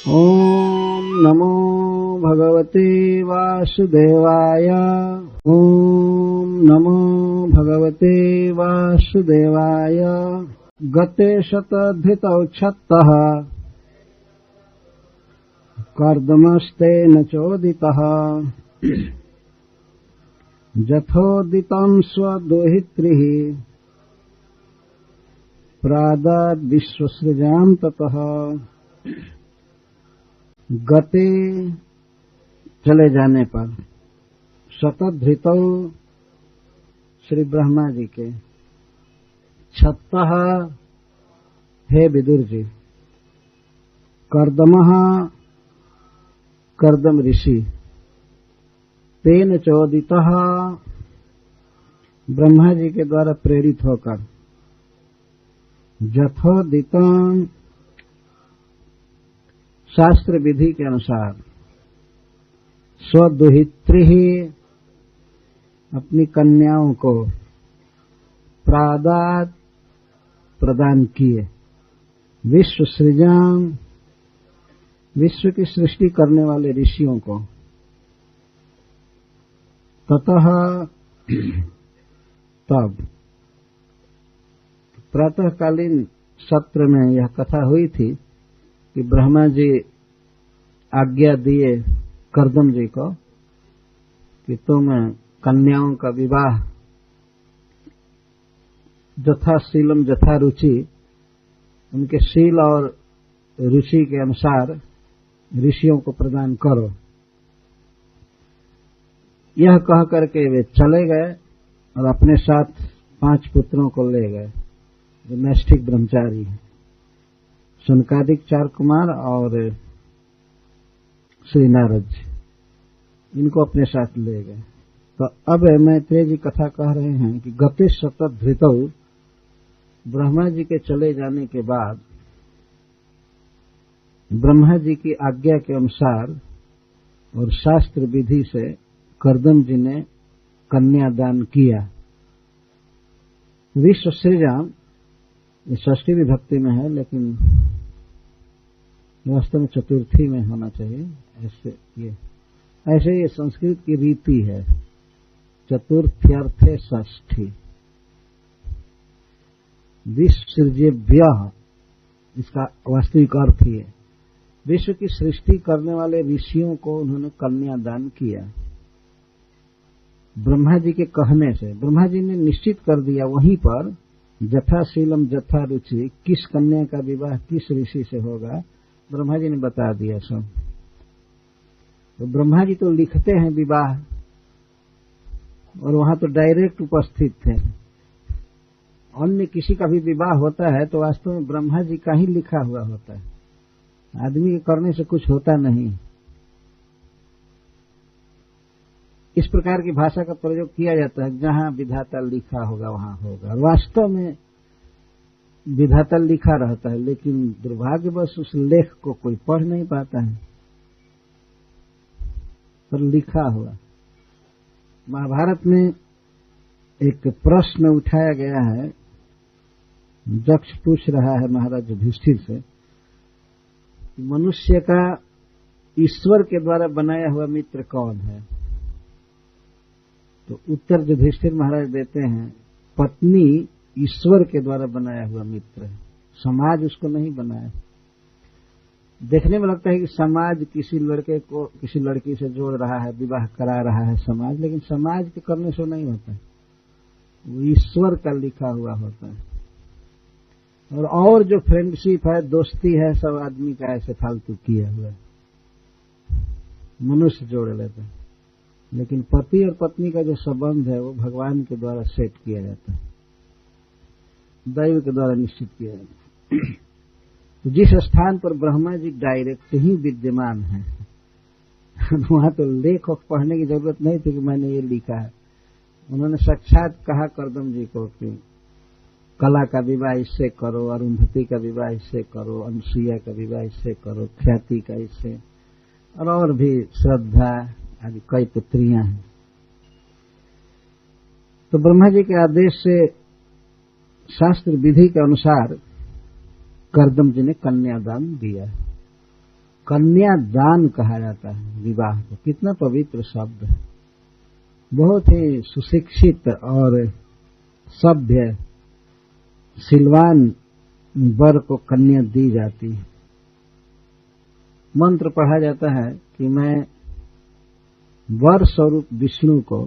ओम नमो भगवते वासुदेवाय। ओम नमो भगवते वासुदेवाय। गते शतधृतौ क्षत्तः कर्दमस्तेन चोदितः जथोदितं स्वदोहित्रिः प्रादाद् विश्वसृजां ततः। गते चले जाने पर, शतधृतौ श्री ब्रह्मा जी के, क्षत्तः हे विदुर जी, कर्दमः कर्दम ऋषि, तेन चोदितः ब्रह्मा जी के द्वारा प्रेरित होकर, जथोदितं शास्त्र विधि के अनुसार, स्वदुहित्री ही अपनी कन्याओं को प्रादात प्रदान किए, विश्व सृजाम विश्व की सृष्टि करने वाले ऋषियों को, ततः तब प्रातःकालीन सत्र में यह कथा हुई थी कि ब्रह्मा जी आज्ञा दिए कर्दम जी को कि तुम कन्याओं का विवाह यथाशीलम यथा रुचि, उनके शील और रुचि के अनुसार ऋषियों को प्रदान करो। यह कह करके वे चले गए और अपने साथ 5 पुत्रों को ले गए जो नैष्ठिक ब्रह्मचारी हैं, शनकादिक 4 कुमार और श्री नारद जी, इनको अपने साथ ले गए। तो अब मैत्रेय जी कथा कह रहे हैं कि गते शतधृतौ, ब्रह्मा जी के चले जाने के बाद ब्रह्मा जी की आज्ञा के अनुसार और शास्त्र विधि से कर्दम जी ने कन्यादान किया। विश्व सृजाम, ये षष्ठी विभक्ति में है लेकिन वास्तव में चतुर्थी में होना चाहिए। ऐसे ये संस्कृत की रीति है, चतुर्थ्यर्थे षष्ठी। विश्व सृजेभ्य, इसका वास्तविक अर्थ ही है विश्व की सृष्टि करने वाले ऋषियों को उन्होंने कन्यादान किया। ब्रह्मा जी के कहने से ब्रह्मा जी ने निश्चित कर दिया वहीं पर, यथाशीलम यथा रुचि, किस कन्या का विवाह किस ऋषि से होगा, ब्रह्मा जी ने बता दिया सब। तो ब्रह्मा जी तो लिखते हैं विवाह, और वहां तो डायरेक्ट उपस्थित थे। अन्य किसी का भी विवाह होता है तो वास्तव में ब्रह्मा जी का ही लिखा हुआ होता है, आदमी के करने से कुछ होता नहीं। इस प्रकार की भाषा का प्रयोग किया जाता है, जहां विधाता लिखा होगा वहां होगा। वास्तव में विधाता लिखा रहता है, लेकिन दुर्भाग्यवश उस लेख को कोई पढ़ नहीं पाता है, पर लिखा हुआ। महाभारत में एक प्रश्न उठाया गया है, दक्ष पूछ रहा है महाराज युधिष्ठिर से, मनुष्य का ईश्वर के द्वारा बनाया हुआ मित्र कौन है? तो उत्तर युधिष्ठिर महाराज देते हैं, पत्नी ईश्वर के द्वारा बनाया हुआ मित्र है, समाज उसको नहीं बनाया। देखने में लगता है कि समाज किसी लड़के को किसी लड़की से जोड़ रहा है, विवाह करा रहा है समाज, लेकिन समाज के करने से नहीं होता है, वो ईश्वर का लिखा हुआ होता है। और जो फ्रेंडशिप है, दोस्ती है, सब आदमी का ऐसे फालतू किया हुआ है, मनुष्य जोड़ लेते हैं। लेकिन पति और पत्नी का जो संबंध है वो भगवान के द्वारा सेट किया जाता है, दैव के द्वारा निश्चित किया जाता है। तो जिस स्थान पर ब्रह्मा जी डायरेक्ट ही विद्यमान है, वहां तो लेख पढ़ने की जरूरत नहीं थी कि मैंने ये लिखा है। उन्होंने साक्षात कहा कर्दम जी को कि कला का विवाह इससे करो, अरुंधति का विवाह इससे करो, अनुसुईया का विवाह इससे करो, ख्याति का इससे, और भी श्रद्धा आदि कई पुत्रियां हैं। तो ब्रह्मा जी के आदेश से शास्त्र विधि के अनुसार कर्दम जी ने कन्यादान दिया। कन्यादान कहा जाता है विवाह को। कितना पवित्र शब्द है, बहुत ही सुशिक्षित और सभ्य सिलवान वर को कन्या दी जाती है। मंत्र पढ़ा जाता है कि मैं वर स्वरूप विष्णु को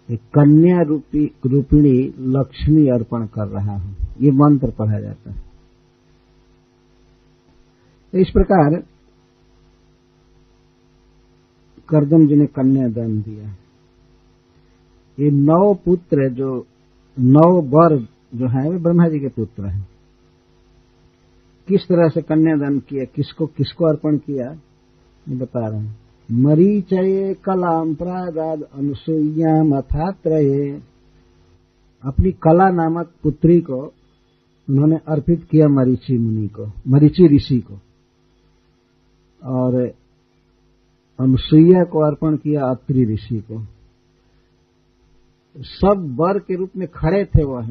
एक कन्या रूपिणी लक्ष्मी अर्पण कर रहा हूं। ये मंत्र पढ़ा जाता है। इस प्रकार कर्दम जी ने कन्यादान दिया। ये 9 पुत्र जो 9 वर जो है वे ब्रह्मा जी के पुत्र हैं। किस तरह से कन्यादान किया, किसको किसको अर्पण किया, ये बता रहे हैं। मरीचये कलाम प्रादाद अनुसूयाम अथात्रये। अपनी कला नामक पुत्री को उन्होंने अर्पित किया मरीचि मुनि को, मरीचि ऋषि को, और अनुसुईया को अर्पण किया अत्रि ऋषि को। सब वर के रूप में खड़े थे वह,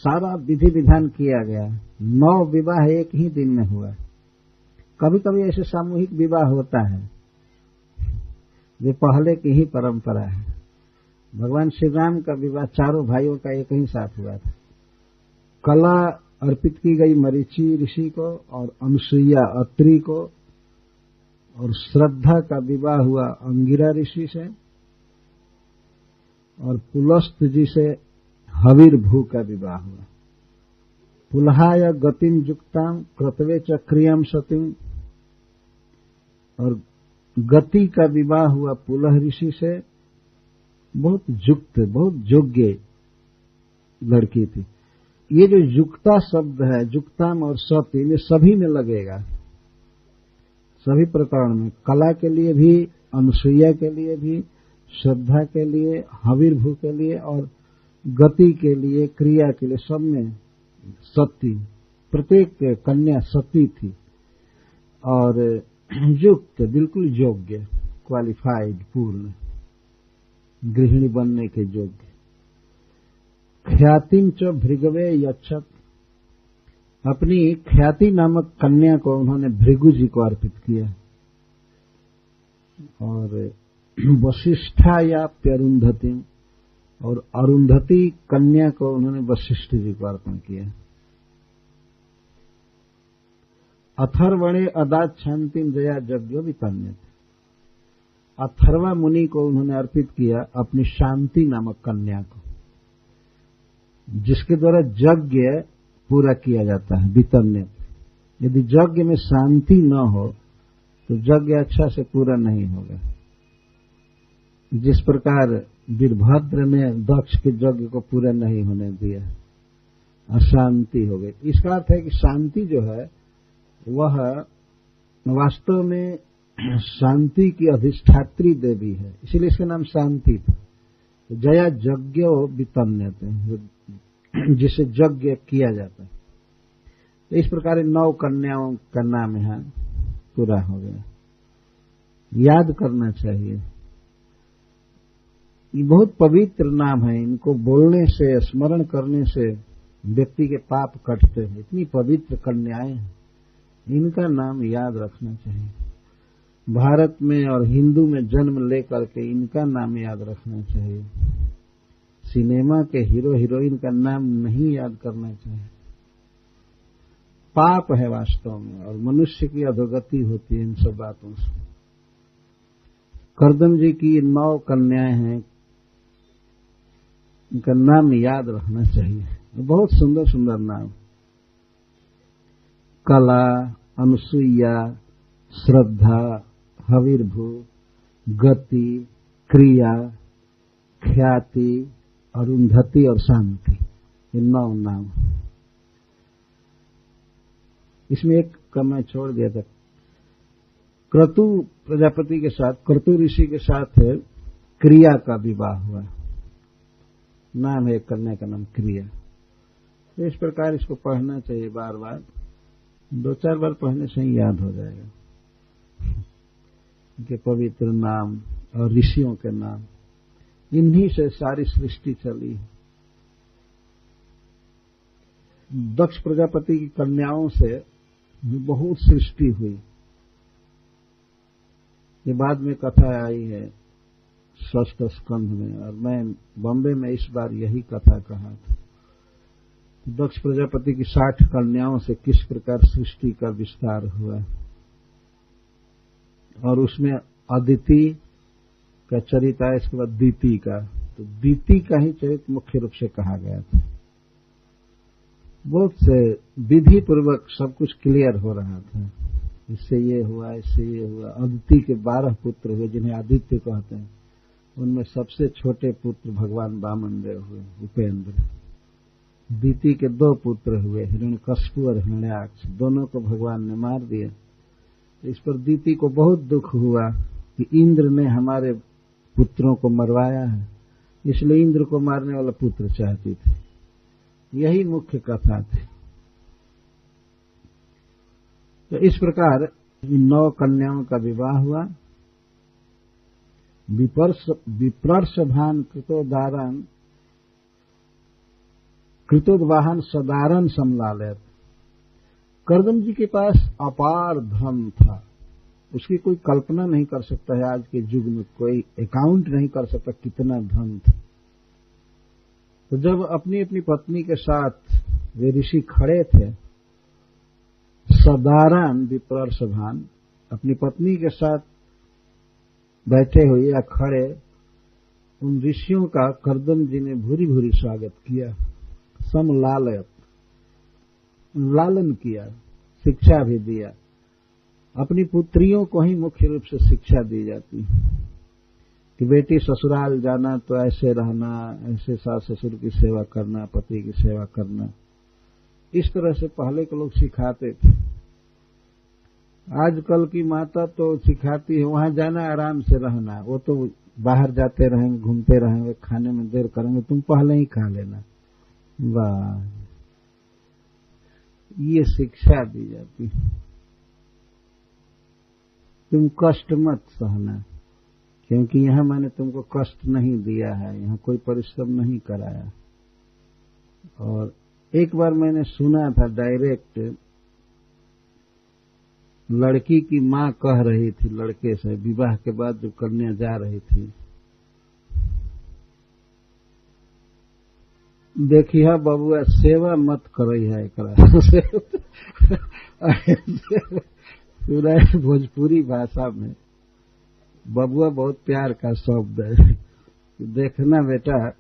सारा विधि विधान किया गया। 9 विवाह एक ही दिन में हुआ। कभी कभी ऐसे सामूहिक विवाह होता है, ये पहले की ही परंपरा है। भगवान श्री राम का विवाह चारों भाइयों का एक ही साथ हुआ था। कला अर्पित की गई मरीचि ऋषि को और अनुसुईया अत्रि को, और श्रद्धा का विवाह हुआ अंगिरा ऋषि से, और पुलस्त जी से हविर्भू का विवाह हुआ। पुलहाय गतिम जुक्ताम क्रतवे चक्रियम सतीम, और गति का विवाह हुआ पुलह ऋषि से। बहुत युक्त, बहुत योग्य लड़की थी। ये जो युक्ता शब्द है, युक्ताम और सती में सभी में लगेगा, सभी प्रकरण में, कला के लिए भी, अनुसुईया के लिए भी, श्रद्धा के लिए, हविर्भू के लिए, और गति के लिए, क्रिया के लिए, सब में सती। प्रत्येक कन्या सती थी और युक्त, बिल्कुल योग्य, क्वालिफाइड, पूर्ण गृहिणी बनने के योग्य। ख्यातिम च भृगवे यच्छत। अपनी ख्याति नामक कन्या को उन्होंने भृगु जी को अर्पित किया। और वशिष्ठा या प्यरुंधति, और अरुंधति कन्या को उन्होंने वशिष्ठ जी को अर्पण किया। अथर्वणे अदात शांतिम जया यज्ञ वितन्यत। अथर्वा मुनि को उन्होंने अर्पित किया अपनी शांति नामक कन्या को, जिसके द्वारा यज्ञ पूरा किया जाता है। वितन्यत, यदि यज्ञ में शांति न हो तो यज्ञ अच्छा से पूरा नहीं होगा। जिस प्रकार वीरभद्र ने दक्ष के यज्ञ को पूरा नहीं होने दिया, अशांति हो गई। इसका अर्थ है कि शांति जो है वह वास्तव में शांति की अधिष्ठात्री देवी है, इसीलिए इसका नाम शांति था। तो जया यज्ञ वितन्यते, जिसे यज्ञ किया जाता है। तो इस प्रकार 9 कन्याओं का नाम यहाँ पूरा हो गया। याद करना चाहिए, ये बहुत पवित्र नाम है। इनको बोलने से, स्मरण करने से व्यक्ति के पाप कटते हैं। इतनी पवित्र कन्याएं हैं, इनका नाम याद रखना चाहिए। भारत में और हिंदू में जन्म लेकर के इनका नाम याद रखना चाहिए। सिनेमा के हीरो हीरोइन का नाम नहीं याद करना चाहिए। पाप है वास्तव में, और मनुष्य की अधोगति होती है इन सब बातों से। कर्दम जी की 9 कन्याएं हैं, इनका नाम याद रखना चाहिए। बहुत सुंदर सुंदर नाम, कला, अनुसुईया, श्रद्धा, हविर्भू, गति, क्रिया, ख्याति, अरुंधति और शांति, ये 9 नाम। इसमें एक का मैं छोड़ दिया था। क्रतु प्रजापति के साथ, क्रतु ऋषि के साथ क्रिया का विवाह हुआ। नाम है कन्या का नाम क्रिया। तो इस प्रकार इसको पढ़ना चाहिए बार बार, 2-4 बार पढ़ने से ही याद हो जाएगा। इनके पवित्र नाम और ऋषियों के नाम, इन्हीं से सारी सृष्टि चली। दक्ष प्रजापति की कन्याओं से बहुत सृष्टि हुई। ये बाद में कथा आई है षष्ठ स्कंध में, और मैं बॉम्बे में इस बार यही कथा कहा था। दक्ष प्रजापति की 60 कन्याओं से किस प्रकार सृष्टि का विस्तार हुआ, और उसमें अदिति का चरित्र आया, इसके बाद दीति का। तो दीति का ही चरित्र मुख्य रूप से कहा गया था। बहुत से विधि पूर्वक सब कुछ क्लियर हो रहा था, इससे ये हुआ, इससे ये हुआ। अदिति के 12 पुत्र हुए, जिन्हें आदित्य कहते हैं। उनमें सबसे छोटे पुत्र भगवान वामनदेव हुए, उपेंद्र। दीति के 2 पुत्र हुए, हिरण्यकश्यप और हिरण्याक्ष। दोनों को भगवान ने मार दिया। इस पर दीति को बहुत दुख हुआ कि इंद्र ने हमारे पुत्रों को मरवाया है, इसलिए इंद्र को मारने वाला पुत्र चाहती थी। यही मुख्य कथा थी। तो इस प्रकार इन 9 कन्याओं का विवाह हुआ। विप्रर्षभान कृतोद्वाहन सदारण समलालयत। कर्दम जी के पास अपार धन था, उसकी कोई कल्पना नहीं कर सकता है। आज के युग में कोई अकाउंट नहीं कर सकता कितना धन था। तो जब अपनी अपनी पत्नी के साथ वे ऋषि खड़े थे, सदारण विप्रर्षभान, अपनी पत्नी के साथ बैठे हुए या खड़े, उन ऋषियों का कर्दम जी ने भूरी भूरी स्वागत किया। समलालयत, लालन किया, शिक्षा भी दिया। अपनी पुत्रियों को ही मुख्य रूप से शिक्षा दी जाती है कि बेटी ससुराल जाना तो ऐसे रहना, ऐसे सास ससुर की सेवा करना, पति की सेवा करना। इस तरह से पहले के लोग सिखाते थे। आजकल की माता तो सिखाती है वहां जाना, आराम से रहना। वो तो बाहर जाते रहेंगे, घूमते रहेंगे, खाने में देर करेंगे, तुम पहले ही खा लेना। वाह, ये शिक्षा दी जाती है। तुम कष्ट मत सहना, क्योंकि यहां मैंने तुमको कष्ट नहीं दिया है, यहां कोई परिश्रम नहीं कराया। और एक बार मैंने सुना था डायरेक्ट, लड़की की मां कह रही थी लड़के से, विवाह के बाद जब कन्या जा रही थी, देखिए बबुआ सेवा मत करई है एकरा। पूरा भोजपुरी भाषा में बबुआ बहुत प्यार का शब्द है। देखना बेटा,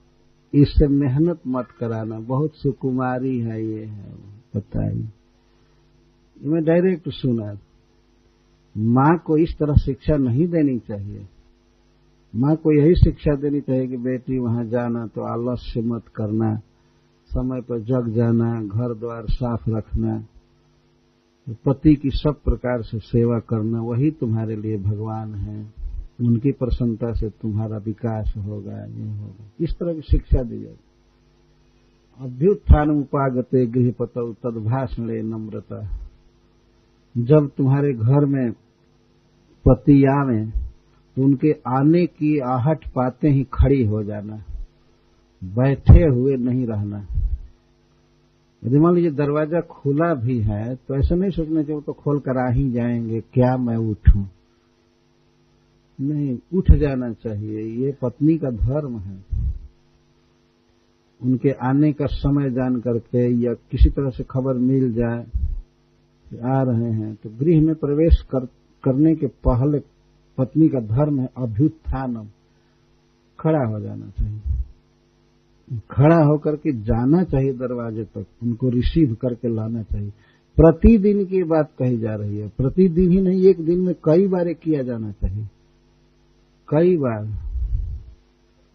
इससे मेहनत मत कराना, बहुत सुकुमारी है, ये है बताइए। मैं डायरेक्ट सुना। माँ को इस तरह शिक्षा नहीं देनी चाहिए। माँ को यही शिक्षा देनी चाहिए कि बेटी वहां जाना तो आलस्य मत करना, समय पर जग जाना, घर द्वार साफ रखना, पति की सब प्रकार से सेवा करना। वही तुम्हारे लिए भगवान है, उनकी प्रसन्नता से तुम्हारा विकास होगा, ये होगा। इस तरह की शिक्षा दी जाती। अभ्युत्थान उपागते गृहपतौ तद्भाषणे नम्रता। जब तुम्हारे घर में पति आवे तो उनके आने की आहट पाते ही खड़ी हो जाना, बैठे हुए नहीं रहना। यदि मान लीजिए दरवाजा खुला भी है तो ऐसा नहीं सोचना चाहिए वो तो खोल कर आ ही जाएंगे, क्या मैं उठूं। नहीं, उठ जाना चाहिए। ये पत्नी का धर्म है। उनके आने का समय जान करके या किसी तरह से खबर मिल जाए कि आ रहे हैं तो गृह में प्रवेश करने के पहले पत्नी का धर्म है अभ्युत्थानम, खड़ा हो जाना चाहिए। खड़ा होकर के जाना चाहिए दरवाजे तक, उनको रिसीव करके लाना चाहिए। प्रतिदिन की बात कही जा रही है, प्रतिदिन ही नहीं, एक दिन में कई बार किया जाना चाहिए, कई बार।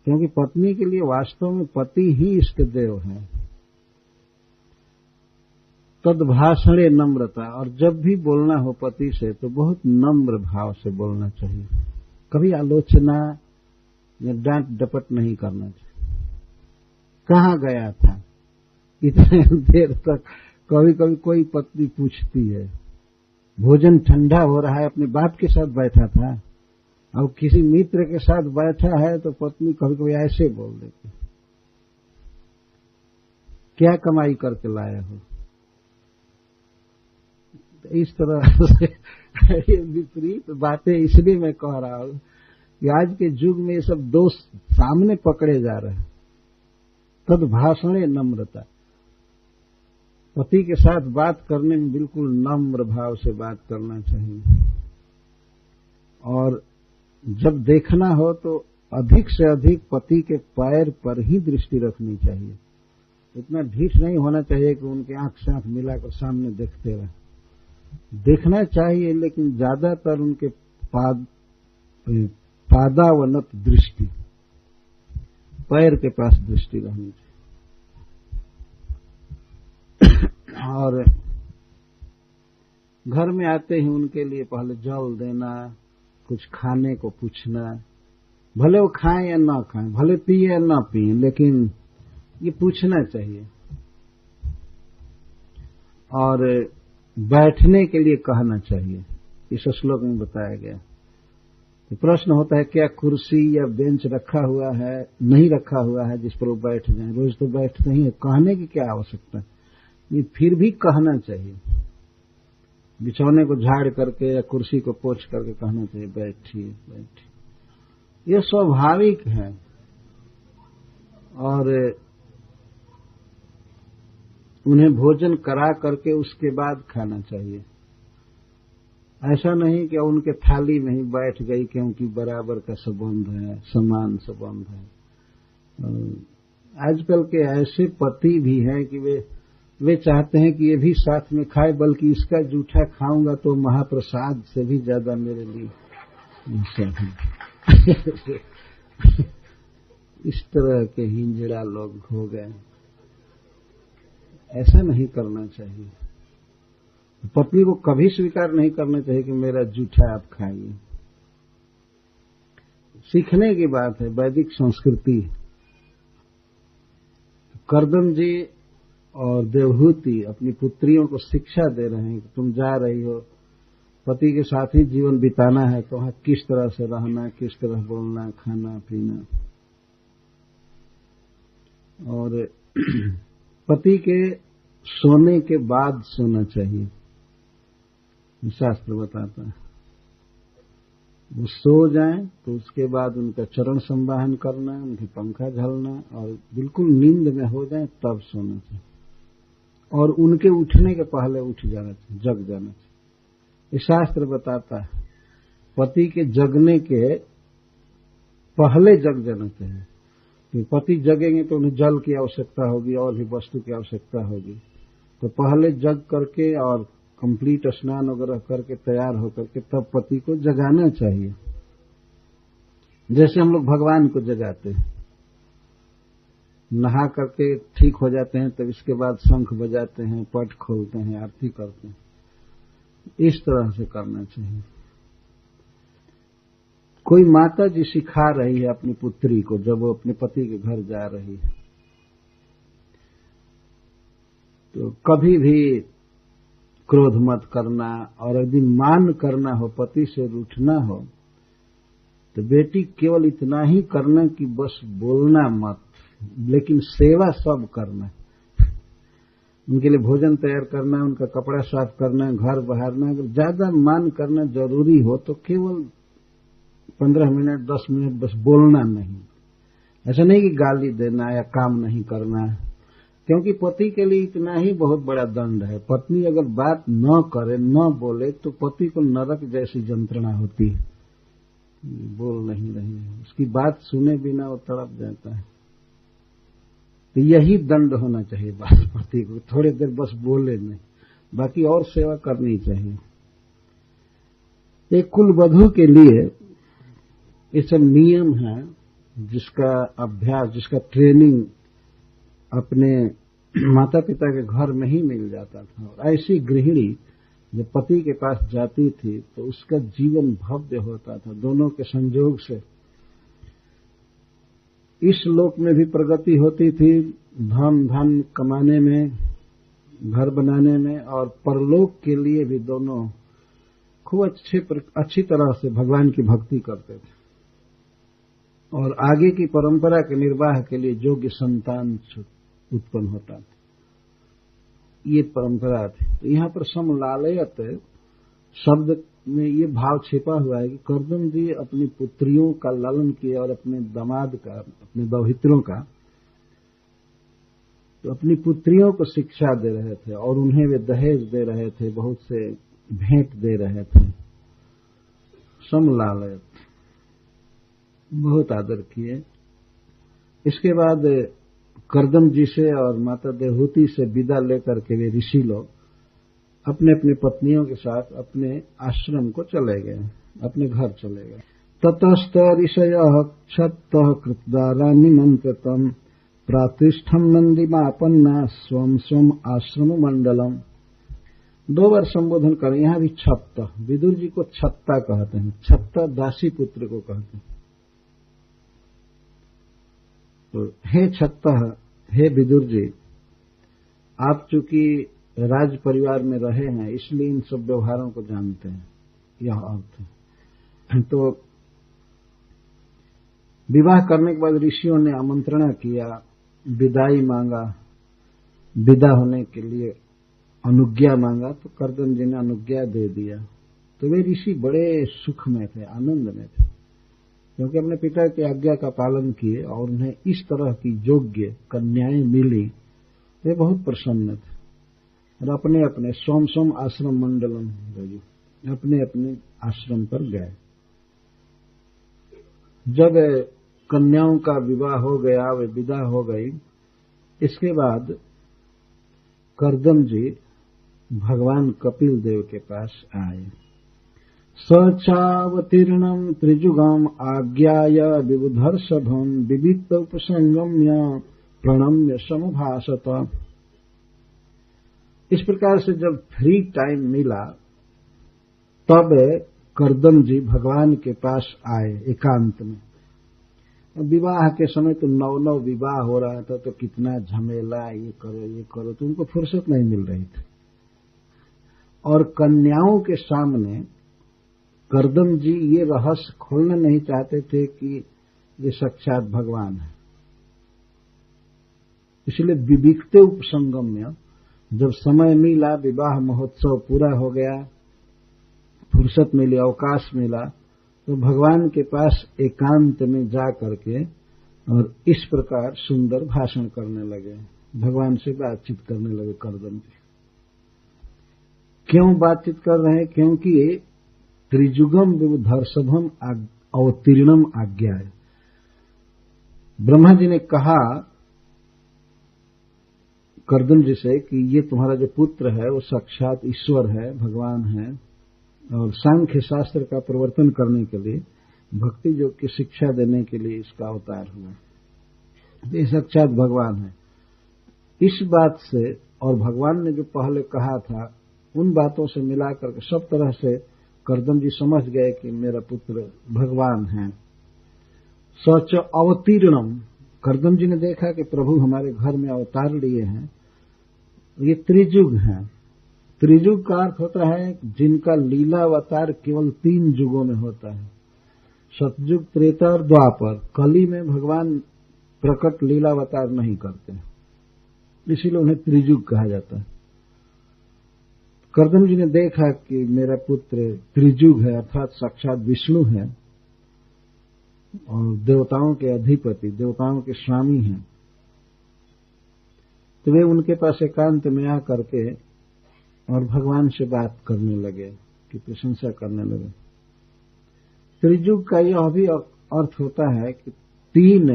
क्योंकि पत्नी के लिए वास्तव में पति ही इष्ट देव है। तद्भाषणे नम्रता, और जब भी बोलना हो पति से तो बहुत नम्र भाव से बोलना चाहिए। कभी आलोचना या डांट डपट नहीं करना चाहिए। कहाँ गया था इतने देर तक? कभी कभी कोई पत्नी पूछती है, भोजन ठंडा हो रहा है, अपने बाप के साथ बैठा था, अब किसी मित्र के साथ बैठा है तो पत्नी कभी कभी ऐसे बोल देती, क्या कमाई करके लाए हो? तो इस तरह से ये विपरीत बातें इसलिए मैं कह रहा हूं कि आज के युग में ये सब दोष सामने पकड़े जा रहे हैं। तद्भाषणे नम्रता, पति के साथ बात करने में बिल्कुल नम्र भाव से बात करना चाहिए, और जब देखना हो तो अधिक से अधिक पति के पैर पर ही दृष्टि रखनी चाहिए। इतना ढीठ नहीं होना चाहिए कि उनके आंख से आंख मिलाकर सामने देखते रहे। देखना चाहिए, लेकिन ज्यादातर उनके पादावनत दृष्टि, पैर के पास दृष्टि रहनी चाहिए। और घर में आते ही उनके लिए पहले जल देना, कुछ खाने को पूछना, भले वो खाएं या ना खाएं, भले पिए या ना पिए, लेकिन ये पूछना चाहिए। और बैठने के लिए कहना चाहिए, इस श्लोक में बताया गया। तो प्रश्न होता है क्या कुर्सी या बेंच रखा हुआ है, नहीं रखा हुआ है जिस पर वो बैठ जाए? रोज तो बैठते ही है, कहने की क्या आवश्यकता है? ये फिर भी कहना चाहिए। बिछौने को झाड़ करके या कुर्सी को पोंछ करके कहना चाहिए बैठिए बैठिए। ये स्वाभाविक है। और उन्हें भोजन करा करके उसके बाद खाना चाहिए। ऐसा नहीं कि उनके थाली में ही बैठ गई, क्योंकि बराबर का संबंध है, समान संबंध है। आजकल के ऐसे पति भी हैं कि वे चाहते हैं कि ये भी साथ में खाए, बल्कि इसका जूठा खाऊंगा तो महाप्रसाद से भी ज्यादा मेरे लिए। इस तरह के हिंजड़ा लोग हो गए। ऐसा नहीं करना चाहिए। पत्नी को कभी स्वीकार नहीं करना चाहिए कि मेरा जूठा आप खाइए। सीखने की बात है, वैदिक संस्कृति। कर्दम जी और देवहूति अपनी पुत्रियों को शिक्षा दे रहे हैं कि तुम जा रही हो, पति के साथ ही जीवन बिताना है, तो वहां किस तरह से रहना, किस तरह बोलना, खाना पीना। और पति के सोने के बाद सोना चाहिए, शास्त्र बताता है। वो सो जाएं तो उसके बाद उनका चरण संवाहन करना, उनकी पंखा झलना, और बिल्कुल नींद में हो जाएं तब सोना चाहिए। और उनके उठने के पहले उठ जाना चाहिए, जग जाना चाहिए। ये शास्त्र बताता है पति के जगने के पहले जग जाना चाहिए। कि पति जगेंगे तो उन्हें जल की आवश्यकता होगी और भी वस्तु की आवश्यकता होगी, तो पहले जग करके और कंप्लीट स्नान वगैरह करके तैयार होकर के तब पति को जगाना चाहिए। जैसे हम लोग भगवान को जगाते हैं, नहा करके ठीक हो जाते हैं, तब इसके बाद शंख बजाते हैं, पट खोलते हैं, आरती करते हैं। इस तरह से करना चाहिए। कोई माता जी सिखा रही है अपनी पुत्री को, जब वो अपने पति के घर जा रही है, तो कभी भी क्रोध मत करना, और यदि मान करना हो, पति से रूठना हो, तो बेटी केवल इतना ही करना कि बस बोलना मत, लेकिन सेवा सब करना। उनके लिए भोजन तैयार करना, उनका कपड़ा साफ करना, घर बहारना। अगर ज्यादा मान करना जरूरी हो तो केवल 15 मिनट 10 मिनट बस बोलना नहीं। ऐसा नहीं कि गाली देना या काम नहीं करना, क्योंकि पति के लिए इतना ही बहुत बड़ा दंड है। पत्नी अगर बात न करे, न बोले, तो पति को नरक जैसी यंत्रणा होती है। बोल नहीं रही है, उसकी बात सुने बिना वो तड़प जाता है। तो यही दंड होना चाहिए पति को, थोड़ी देर बस बोले नहीं, बाकी और सेवा करनी चाहिए। एक कुलवधू के लिए ये सब नियम है, जिसका अभ्यास, जिसका ट्रेनिंग अपने माता पिता के घर में ही मिल जाता था। और ऐसी गृहिणी जब पति के पास जाती थी तो उसका जीवन भव्य होता था। दोनों के संयोग से इस लोक में भी प्रगति होती थी, धन कमाने में, घर बनाने में, और परलोक के लिए भी दोनों खूब अच्छी तरह से भगवान की भक्ति करते थे, और आगे की परंपरा के निर्वाह के लिए योग्य संतान उत्पन्न होता था। ये परंपरा थी। तो यहाँ पर समलालयत शब्द में ये भाव छिपा हुआ है कि कर्दम जी अपनी पुत्रियों का लालन किए और अपने दामाद का, अपने दौहित्रों का, तो अपनी पुत्रियों को शिक्षा दे रहे थे और उन्हें वे दहेज दे रहे थे, बहुत से भेंट दे रहे थे। समलालयत, बहुत आदर किए। इसके बाद कर्दम जी से और माता देवहूति से विदा लेकर के वे ऋषि लोग अपने अपने पत्नियों के साथ अपने आश्रम को चले गए, अपने घर चले गए। ततस्त ऋषयः क्षत्तः कृतदारा निमंत्रितम् प्रातिष्ठम नंदिमापन्ना स्वम स्वम आश्रम मंडलम। 2 बार संबोधन करें। यहां भी छत्त, विदुर जी को छत्ता कहते हैं, छत्ता दासी पुत्र को कहते हैं। तो हे छत्ता, हे विदुर जी, आप चूंकि राज परिवार में रहे हैं इसलिए इन सब व्यवहारों को जानते हैं, यह अर्थ है। तो विवाह करने के बाद ऋषियों ने आमंत्रण किया, विदाई मांगा, विदा होने के लिए अनुज्ञा मांगा, तो कर्दम जी ने अनुज्ञा दे दिया। तो वे ऋषि बड़े सुख में थे, आनंद में थे, क्योंकि अपने पिता की आज्ञा का पालन किए और उन्हें इस तरह की योग्य कन्याएं मिली। वे बहुत प्रसन्न थे और अपने अपने सोम सोम आश्रम मंडलम, अपने अपने आश्रम पर गए। जब कन्याओं का विवाह हो गया, वे विदा हो गई, इसके बाद कर्दम जी भगवान कपिल देव के पास आए। सचावतीर्णम त्रिजुगम आज्ञाय विबुधर्षभम विविक्त उपसंगम्य प्रणम्य समभाषत। इस प्रकार से जब फ्री टाइम मिला तब कर्दम जी भगवान के पास आए एकांत में। विवाह के समय तो 9 विवाह हो रहा था, तो कितना झमेला, ये करो, तो उनको फुर्सत नहीं मिल रही थी। और कन्याओं के सामने कर्दम जी ये रहस्य खोलना नहीं चाहते थे कि ये साक्षात भगवान है। इसलिए विविक्ते उपसंगम्य, जब समय मिला, विवाह महोत्सव पूरा हो गया, फुर्सत मिली, अवकाश मिला, तो भगवान के पास एकांत में जा करके और इस प्रकार सुंदर भाषण करने लगे, भगवान से बातचीत करने लगे कर्दम जी। क्यों बातचीत कर रहे हैं? क्योंकि त्रिजुगम विबुधर्षभम अवतीर्णम आज्ञा है। ब्रह्मा जी ने कहा कर्दम जी से कि ये तुम्हारा जो पुत्र है वो साक्षात ईश्वर है, भगवान है, और सांख्य शास्त्र का प्रवर्तन करने के लिए, भक्ति योग की शिक्षा देने के लिए इसका अवतार हुआ। ये साक्षात भगवान है। इस बात से और भगवान ने जो पहले कहा था उन बातों से मिलाकर के सब तरह से कर्दम जी समझ गए कि मेरा पुत्र भगवान है। सच अवतीर्णम, कर्दम जी ने देखा कि प्रभु हमारे घर में अवतार लिए हैं। ये त्रिजुग हैं। त्रिजुग का अर्थ होता है जिनका लीला अवतार केवल 3 युगों में होता है, सतयुग, त्रेता और द्वापर। कली में भगवान प्रकट लीला अवतार नहीं करते, इसीलिए उन्हें त्रिजुग कहा जाता है। कर्दम जी ने देखा कि मेरा पुत्र त्रिजुग है, अर्थात साक्षात विष्णु है और देवताओं के अधिपति, देवताओं के स्वामी हैं। तो वे उनके पास एकांत में आकर के और भगवान से बात करने लगे, कि प्रशंसा करने लगे। त्रिजुग का यह भी अर्थ होता है कि 3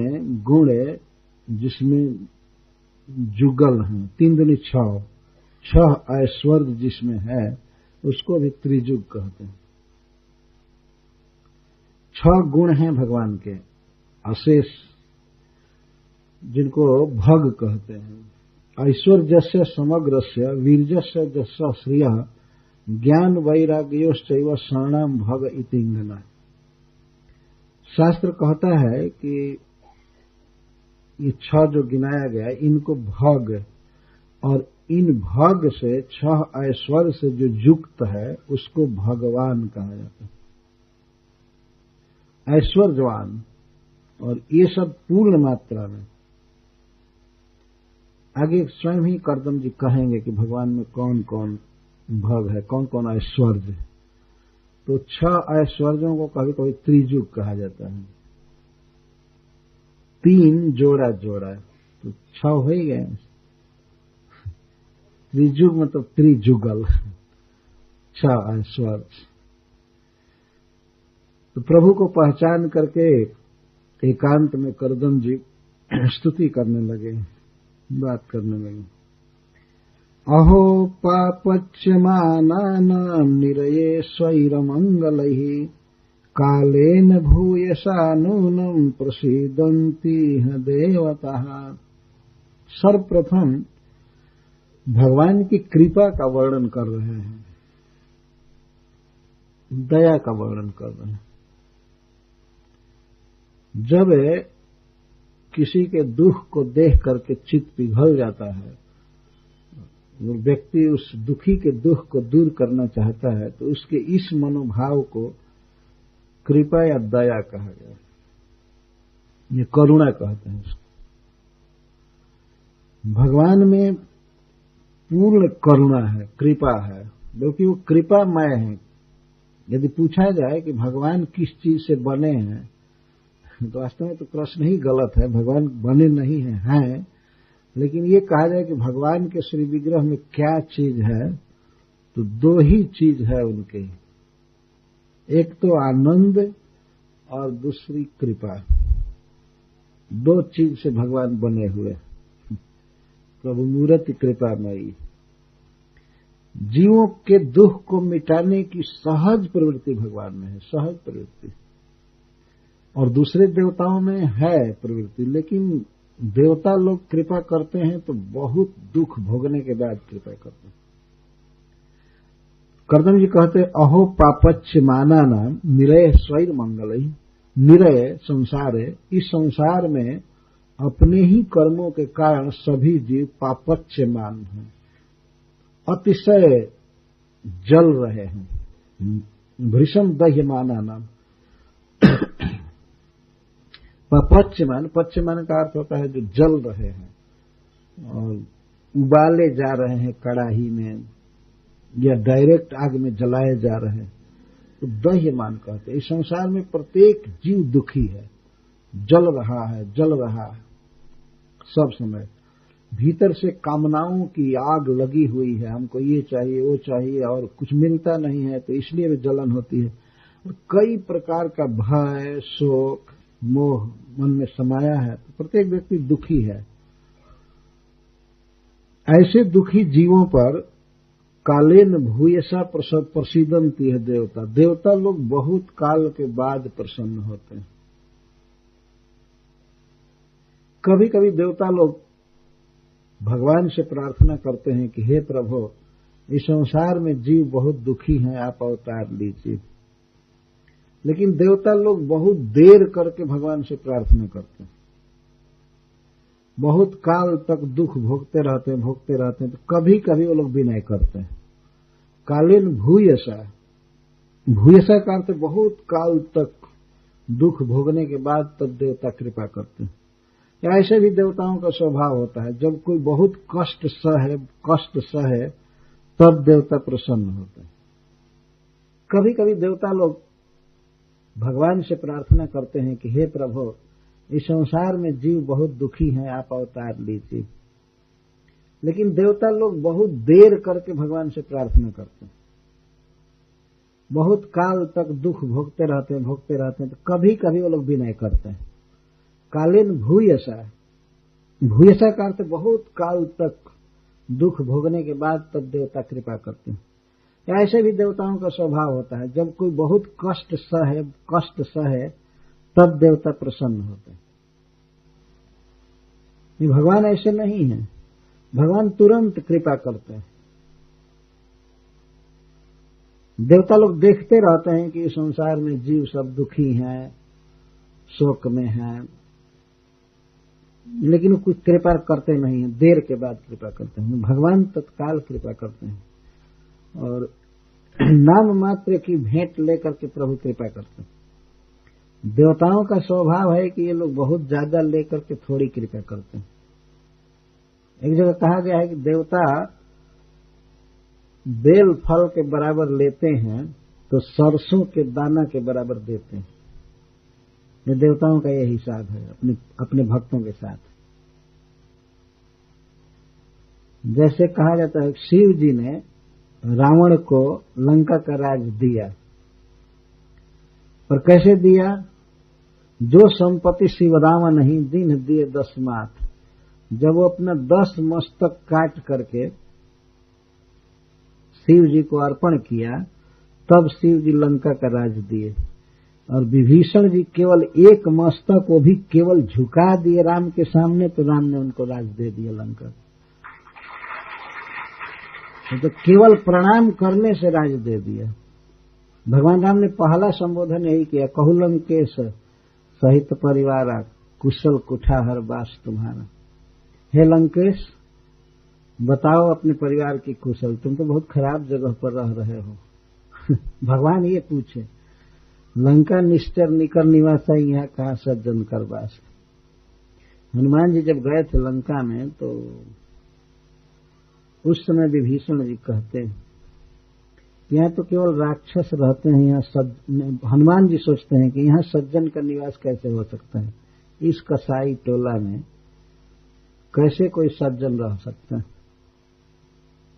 गुण जिसमें जुगल हैं, 3 दूनी 6, 6 ऐश्वर्य जिसमें है उसको भी त्रिजुग कहते हैं। 6 गुण हैं भगवान के अशेष, जिनको भग कहते हैं। ऐश्वर्यस्य समग्रस्य वीर्यस्य जस्य श्रिय ज्ञान वैराग्योश्चैव शरणाम भग इतिंगना। शास्त्र कहता है कि ये 6 जो गिनाया गया इनको भग, और इन भग से 6 ऐश्वर्य से जो युक्त है उसको भगवान कहा जाता है, ऐश्वर्यवान। और ये सब पूर्ण मात्रा में। आगे स्वयं ही कर्दम जी कहेंगे कि भगवान में कौन कौन भग है, कौन कौन ऐश्वर्य। तो 6 ऐश्वर्यों को कभी कभी त्रिजुग कहा जाता है। 3 जोड़ा जोड़ा तो 6 हो ही गए। त्रिजुग मतलब त्रिजुगल, 6 ऐश्वर्य। तो प्रभु को पहचान करके एकांत में करदम जी स्तुति करने लगे, बात करने लगे। अहो पापच्यमानानां निरये स्वैरमंगलैः कालेन भूयसा नूनं प्रसीदन्ति देवताः। सर्वप्रथम भगवान की कृपा का वर्णन कर रहे हैं, दया का वर्णन कर रहे हैं। जब किसी के दुख को देख करके चित्त पिघल जाता है, वो व्यक्ति उस दुखी के दुख को दूर करना चाहता है, तो उसके इस मनोभाव को कृपा या दया कहा गया। ये करुणा कहते हैं इसको। भगवान में पूर्ण करुणा है, कृपा है, क्योंकि वो कृपामय है। यदि पूछा जाए कि भगवान किस चीज से बने हैं, तो वास्तव में तो प्रश्न ही गलत है। भगवान बने नहीं हैं, लेकिन ये कहा जाए कि भगवान के श्री विग्रह में क्या चीज है, तो 2 ही चीज है उनके, एक तो आनंद और दूसरी कृपा। 2 चीज से भगवान बने हुए। प्रभु मूर्ति कृपामयी। जीवों के दुख को मिटाने की सहज प्रवृत्ति भगवान में है, सहज प्रवृत्ति। और दूसरे देवताओं में है प्रवृत्ति, लेकिन देवता लोग कृपा करते हैं तो बहुत दुख भोगने के बाद कृपा करते हैं। कर्दम जी कहते अहो पापच्यमानानां निरय स्वैर मंगलैः। निरय संसार है, इस संसार में अपने ही कर्मों के कारण सभी जीव पापच्यमान हैं, अतिशय जल रहे हैं। भृशम दह्यमानानां। पच्यमान, पच्यमान का अर्थ होता है जो जल रहे हैं और उबाले जा रहे हैं कड़ाही में या डायरेक्ट आग में जलाए जा रहे हैं, तो दह्यमान कहते हैं। इस संसार में प्रत्येक जीव दुखी है, जल रहा है, जल रहा है सब समय। भीतर से कामनाओं की आग लगी हुई है, हमको ये चाहिए वो चाहिए और कुछ मिलता नहीं है, तो इसलिए भी जलन होती है। और कई प्रकार का भय, शोक, मोह मन में समाया है, तो प्रत्येक व्यक्ति दुखी है। ऐसे दुखी जीवों पर कालेन भूयसा प्रसीदन्ति है देवता। देवता लोग बहुत काल के बाद प्रसन्न होते हैं। कभी कभी देवता लोग भगवान से प्रार्थना करते हैं कि हे प्रभु, इस संसार में जीव बहुत दुखी हैं, आप अवतार लीजिए। लेकिन देवता लोग बहुत देर करके भगवान से प्रार्थना करते हैं, बहुत काल तक दुख भोगते रहते हैं, तो कभी कभी वो लोग विनय करते हैं। कालीन भूयसा, भूयसा का अर्थ बहुत काल तक दुख भोगने के बाद तब देवता कृपा करते हैं। ऐसे भी देवताओं का स्वभाव होता है, जब कोई बहुत कष्ट सहे तब देवता प्रसन्न होते हैं। कभी कभी देवता लोग भगवान से प्रार्थना करते हैं कि हे प्रभु, इस संसार में जीव बहुत दुखी हैं, आप अवतार लीजिए। लेकिन देवता लोग बहुत देर करके भगवान से प्रार्थना करते हैं, बहुत काल तक दुख भोगते रहते हैं, तो कभी कभी वो लोग विनय करते हैं। कालीन भूयसा, भूयसा का अर्थ बहुत काल तक दुख भोगने के बाद तब देवता कृपा करते हैं। ऐसे भी देवताओं का स्वभाव होता है, जब कोई बहुत कष्ट सहे तब देवता प्रसन्न होते हैं। ये भगवान ऐसे नहीं है, भगवान तुरंत कृपा करते हैं। देवता लोग देखते रहते हैं कि इस संसार में जीव सब दुखी हैं, शोक में हैं, लेकिन वो कुछ कृपा करते नहीं है, देर के बाद कृपा करते हैं। भगवान तत्काल कृपा करते हैं और नाम मात्र की भेंट लेकर के प्रभु कृपा करते हैं। देवताओं का स्वभाव है कि ये लोग बहुत ज्यादा लेकर के थोड़ी कृपा करते हैं। एक जगह कहा गया है कि देवता बेल फल के बराबर लेते हैं तो सरसों के दाना के बराबर देते हैं। ये देवताओं का यह हिसाब है अपने भक्तों के साथ। जैसे कहा जाता है शिव जी ने रावण को लंका का राज दिया, और कैसे दिया? जो संपत्ति शिव राम नहीं दीन दिए 10 माथ। जब वो अपना 10 मस्तक काट करके शिव जी को अर्पण किया, तब शिव जी लंका का राज दिए। और विभीषण जी केवल एक मस्तक को भी केवल झुका दिए राम के सामने, तो राम ने उनको राज दे दिया लंका। तो केवल प्रणाम करने से राज दे दिया। भगवान राम ने पहला संबोधन यही किया, कहु लंकेश सहित परिवारा कुशल कुठाहर वास तुम्हारा। हे लंकेश, बताओ अपने परिवार की कुशल, तुम तो बहुत खराब जगह पर रह रहे हो। भगवान ये पूछे, लंका निश्चर निकर निवासा यहाँ कहा सज्जन कर वास। हनुमान जी जब गए थे लंका में, तो उस समय विभीषण जी कहते हैं यहाँ तो केवल राक्षस रहते हैं, यहाँ हनुमान जी सोचते हैं कि यहाँ सज्जन का निवास कैसे हो सकता है, इस कसाई टोला में कैसे कोई सज्जन रह सकता है।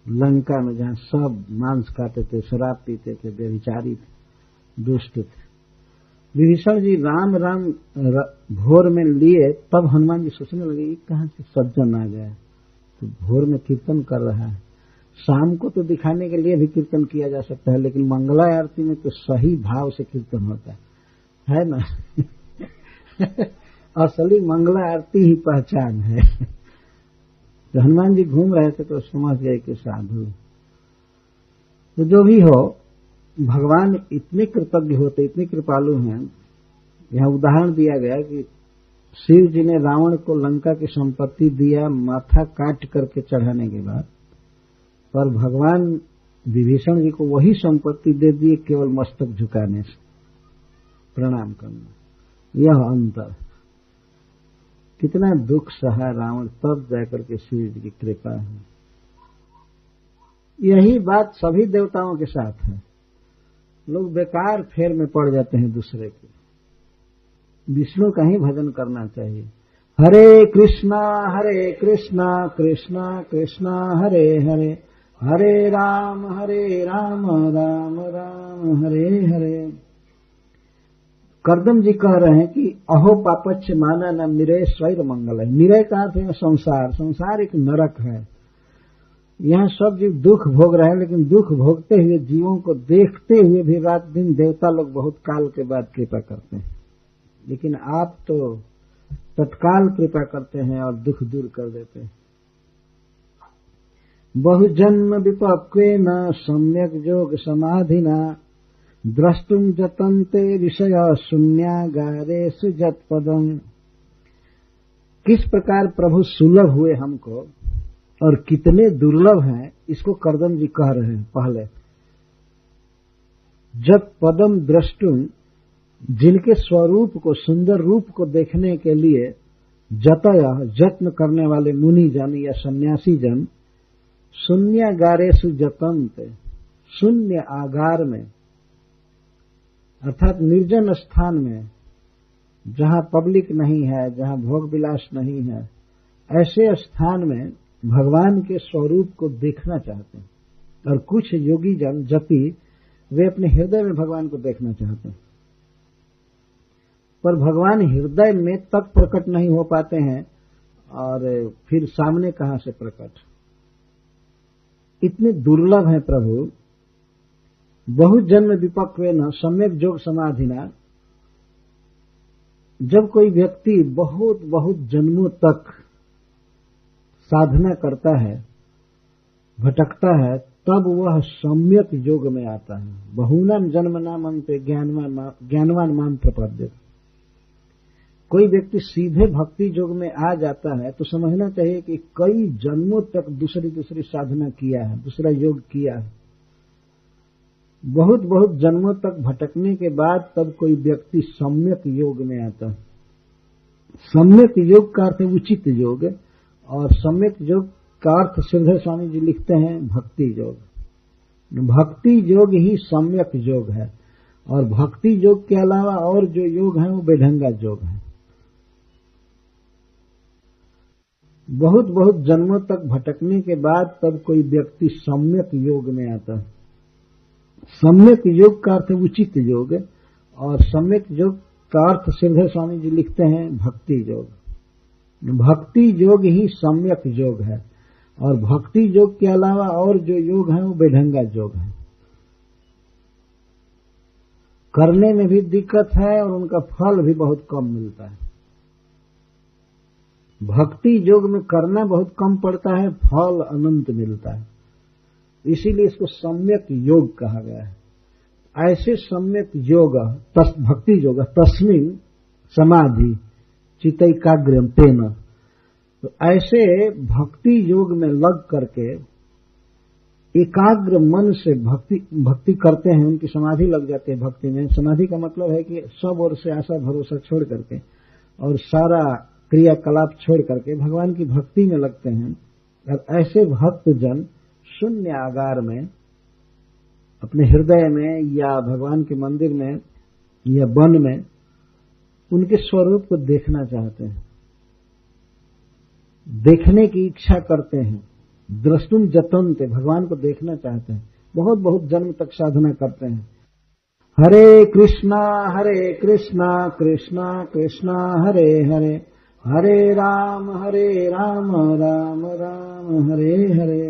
लंका में जहाँ सब मांस खाते थे, शराब पीते थे, व्यभिचारी थे, दुष्ट थे। विभीषण जी राम राम भोर में लिए, तब हनुमान जी सोचने लगे ये कहाँ से सज्जन आ गया, तो भोर में कीर्तन कर रहा है। शाम को तो दिखाने के लिए भी कीर्तन किया जा सकता है, लेकिन मंगला आरती में तो सही भाव से कीर्तन होता है ना। असली मंगला आरती ही पहचान है। तो हनुमान जी घूम रहे थे तो समझ गए कि साधु। तो जो भी हो, भगवान इतने कृतज्ञ होते, इतने कृपालु हैं। यहाँ उदाहरण दिया गया कि शिव जी ने रावण को लंका की संपत्ति दिया माथा काट करके चढ़ाने के बाद, पर भगवान विभीषण जी को वही संपत्ति दे दिए केवल मस्तक झुकाने से, प्रणाम करना। यह अंतर, कितना दुख सहा रावण, तब जाकर के शिव जी की कृपा है। यही बात सभी देवताओं के साथ है। लोग बेकार फेर में पड़ जाते हैं दूसरे के। विष्णु का ही भजन करना चाहिए। हरे कृष्णा कृष्णा कृष्णा हरे हरे, हरे राम राम राम हरे हरे। करदम जी कह रहे हैं कि अहो पापच्छ माना न निरय स्वैर मंगल है। निरय का अर्थ है संसार। संसार एक नरक है। यहाँ सब जीव दुख भोग रहे हैं, लेकिन दुख भोगते हुए जीवों को देखते हुए भी रात दिन देवता लोग बहुत काल के बाद कृपा करते हैं। लेकिन आप तो तत्काल कृपा करते हैं और दुख दूर कर देते हैं। बहुजन्म विपक्वेन सम्यक योग समाधिना द्रष्टुम जतन्ते विषय शून्यागारेषु जत्पदम्। किस प्रकार प्रभु सुलभ हुए हमको और कितने दुर्लभ हैं, इसको करदम जी कह रहे हैं। पहले जत पदम द्रष्टुम, जिनके स्वरूप को, सुंदर रूप को देखने के लिए जतय जत्न करने वाले मुनि जन या सन्यासी जन, शून्यागारेषु जतन्ते, शून्य आगार में अर्थात निर्जन स्थान में, जहां पब्लिक नहीं है, जहां भोग विलास नहीं है, ऐसे स्थान में भगवान के स्वरूप को देखना चाहते हैं। और कुछ योगी जन जति, वे अपने हृदय में भगवान को देखना चाहते हैं, पर भगवान हृदय में तक प्रकट नहीं हो पाते हैं, और फिर सामने कहां से प्रकट। इतने दुर्लभ हैं प्रभु। बहुत जन्म विपक्वेन सम्यक योग समाधिना, जब कोई व्यक्ति बहुत बहुत जन्मों तक साधना करता है, भटकता है, तब वह सम्यक योग में आता है। बहुनाम जन्म नाम अंते ज्ञानवान माम प्रपद्यते। कोई व्यक्ति सीधे भक्ति योग में आ जाता है तो समझना चाहिए कि कई जन्मों तक दूसरी साधना किया है, दूसरा योग किया है। बहुत बहुत जन्मों तक भटकने के बाद तब कोई व्यक्ति सम्यक योग में आता है। सम्यक योग का अर्थ है उचित योग, और सम्यक योग का अर्थ श्रीधर स्वामी जी लिखते हैं भक्ति योग। भक्ति योग ही सम्यक योग है, और भक्ति योग के अलावा और जो योग है वो बेढंगा योग है। बहुत बहुत जन्मों तक भटकने के बाद तब कोई व्यक्ति सम्यक योग में आता है। सम्यक योग का अर्थ उचित योग, और सम्यक योग का अर्थ श्रीधर स्वामी जी लिखते हैं भक्ति योग। भक्ति योग ही सम्यक योग है, और भक्ति योग के अलावा और जो योग है वो बेढंगा योग है। करने में भी दिक्कत है और उनका फल भी बहुत कम मिलता है। भक्ति योग में करना बहुत कम पड़ता है, फल अनंत मिलता है, इसीलिए इसको सम्यक योग कहा गया है। ऐसे सम्यक योग भक्ति योग तस्मिन् समाधि चित्तैकाग्र्यं तेन, तो ऐसे भक्ति योग में लग करके एकाग्र मन से भक्ति करते हैं, उनकी समाधि लग जाती है। भक्ति में समाधि का मतलब है कि सब ओर से आशा भरोसा छोड़ करके और सारा क्रियाकलाप छोड़ करके भगवान की भक्ति में लगते हैं। और ऐसे भक्त जन शून्य आगार में अपने हृदय में या भगवान के मंदिर में या वन में उनके स्वरूप को देखना चाहते हैं, देखने की इच्छा करते हैं। द्रष्टुम जतन्ते, भगवान को देखना चाहते हैं, बहुत बहुत जन्म तक साधना करते हैं। हरे कृष्णा कृष्णा कृष्णा हरे हरे, हरे राम राम राम हरे हरे।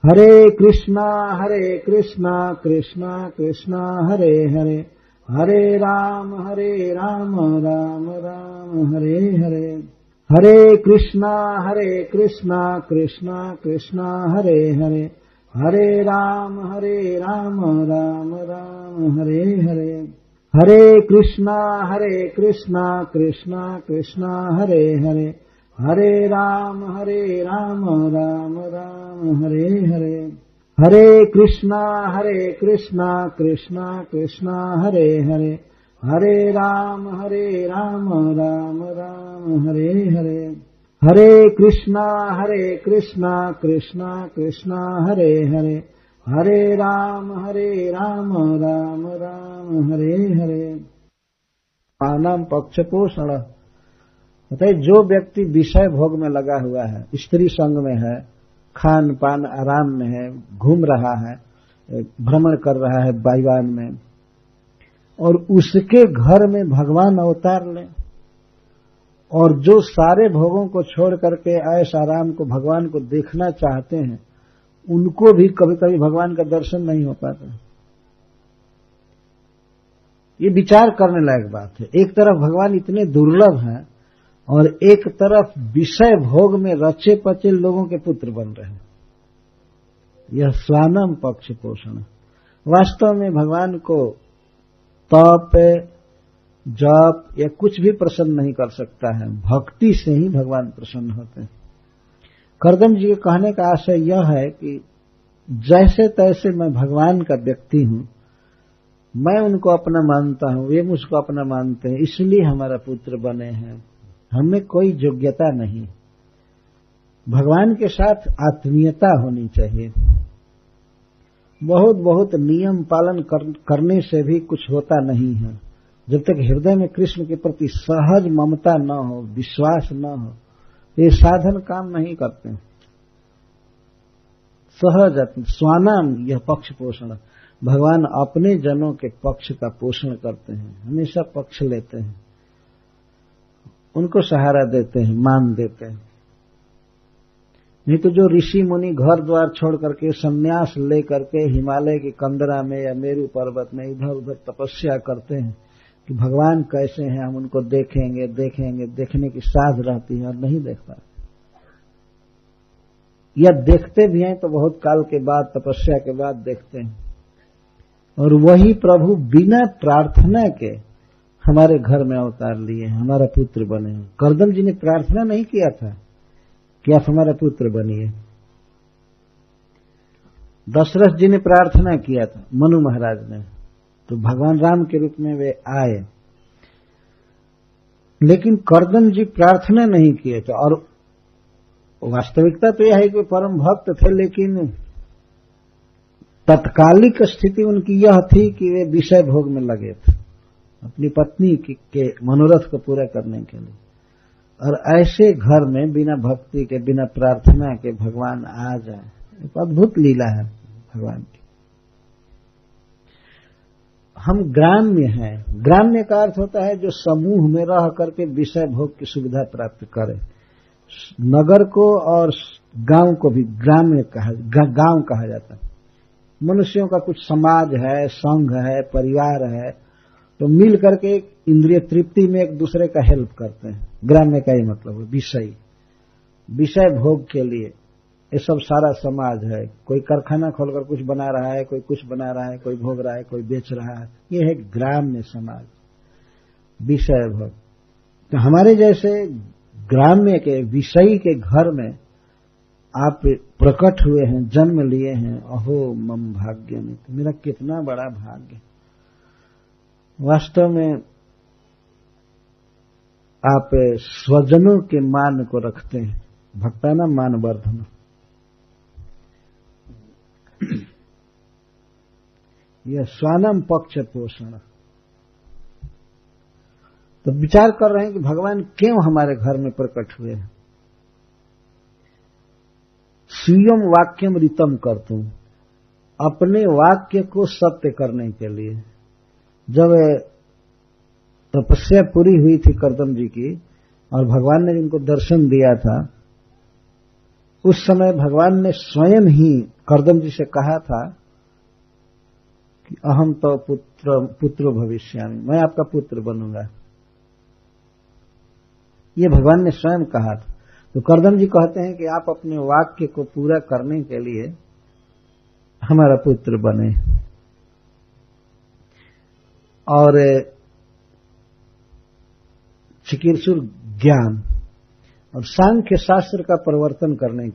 हरे कृष्णा कृष्णा कृष्णा हरे हरे, हरे राम राम राम हरे हरे। हरे कृष्णा कृष्णा कृष्णा हरे हरे, हरे राम राम राम हरे हरे। हरे कृष्णा कृष्णा कृष्णा हरे हरे, हरे राम राम राम हरे हरे। हरे कृष्णा कृष्णा कृष्णा हरे हरे, हरे राम राम राम हरे हरे। हरे कृष्णा कृष्णा कृष्णा हरे हरे, हरे राम राम राम हरे हरे। आनाम पक्ष पोषण, बताइए जो व्यक्ति विषय भोग में लगा हुआ है, स्त्री संग में है, खान पान आराम में है, घूम रहा है, भ्रमण कर रहा है वायुयान में, और उसके घर में भगवान अवतार ले, और जो सारे भोगों को छोड़ करके ऐश आराम को भगवान को देखना चाहते हैं, उनको भी कभी कभी भगवान का दर्शन नहीं हो पाता। ये विचार करने लायक बात है। एक तरफ भगवान इतने दुर्लभ हैं और एक तरफ विषय भोग में रचे पचे लोगों के पुत्र बन रहे हैं। यह स्वानम पक्ष पोषण। वास्तव में भगवान को तप जप या कुछ भी प्रसन्न नहीं कर सकता है, भक्ति से ही भगवान प्रसन्न होते हैं। करदम जी के कहने का आशय यह है कि जैसे तैसे मैं भगवान का व्यक्ति हूं, मैं उनको अपना मानता हूं, वे मुझको अपना मानते हैं, इसलिए हमारा पुत्र बने हैं। हमें कोई योग्यता नहीं, भगवान के साथ आत्मीयता होनी चाहिए। बहुत बहुत नियम पालन करने से भी कुछ होता नहीं है। जब तक हृदय में कृष्ण के प्रति सहज ममता न हो, विश्वास न हो, ये साधन काम नहीं करते। सहज स्वानाम यह पक्ष पोषण, भगवान अपने जनों के पक्ष का पोषण करते हैं, हमेशा पक्ष लेते हैं, उनको सहारा देते हैं, मान देते हैं। नहीं तो जो ऋषि मुनि घर द्वार छोड़ करके संन्यास ले करके हिमालय की कंदरा में या मेरू पर्वत में इधर उधर तपस्या करते हैं कि भगवान कैसे हैं, हम उनको देखेंगे, देखने की साध रहती है और नहीं देख पाते, या देखते भी हैं तो बहुत काल के बाद, तपस्या के बाद देखते हैं। और वही प्रभु बिना प्रार्थना के हमारे घर में अवतार लिए, हमारा पुत्र बने। करदम जी ने प्रार्थना नहीं किया था कि आप हमारा पुत्र बनिए। दशरथ जी ने प्रार्थना किया था, मनु महाराज ने, तो भगवान राम के रूप में वे आए। लेकिन करदम जी प्रार्थना नहीं किए थे, और वास्तविकता तो यह है कि परम भक्त थे, लेकिन तत्कालिक स्थिति उनकी यह थी कि वे विषय भोग में लगे थे अपनी पत्नी के मनोरथ को पूरा करने के लिए। और ऐसे घर में बिना भक्ति के, बिना प्रार्थना के भगवान आ जाए, एक अद्भुत लीला है भगवान की। हम ग्राम्य हैं। ग्राम्य का अर्थ होता है जो समूह में रह करके विषय भोग की सुविधा प्राप्त करे। नगर को और गांव को भी ग्राम्य गांव कहा जाता है। मनुष्यों का कुछ समाज है, संघ है, परिवार है, तो मिल करके इंद्रिय तृप्ति में एक दूसरे का हेल्प करते हैं। ग्राम्य का ही मतलब है विषय भोग के लिए ये सब सारा समाज है। कोई कारखाना खोलकर कुछ बना रहा है, कोई कुछ बना रहा है, कोई भोग रहा है, कोई बेच रहा है। ये है ग्राम्य समाज, विषय भोग। तो हमारे जैसे ग्राम्य के विषयी के घर में आप प्रकट हुए हैं, जन्म लिए हैं। अहो मम भाग्यमित, मेरा कितना बड़ा भाग्य। वास्तव में आप स्वजनों के मान को रखते हैं। भक्ताना मान वर्धन, यह स्वानम पक्ष पोषण। तो विचार कर रहे हैं कि भगवान क्यों हमारे घर में प्रकट हुए हैं। स्वीयम वाक्यम ऋतम करतुम, अपने वाक्य को सत्य करने के लिए। जब तपस्या पूरी हुई थी कर्दम जी की और भगवान ने जिनको दर्शन दिया था, उस समय भगवान ने स्वयं ही कर्दम जी से कहा था कि अहम तो पुत्रो भविष्यामि, मैं आपका पुत्र बनूंगा। ये भगवान ने स्वयं कहा था। तो कर्दम जी कहते हैं कि आप अपने वाक्य को पूरा करने के लिए हमारा पुत्र बने। और चिकीर्षुर ज्ञान और सांख्य शास्त्र का प्रवर्तन करने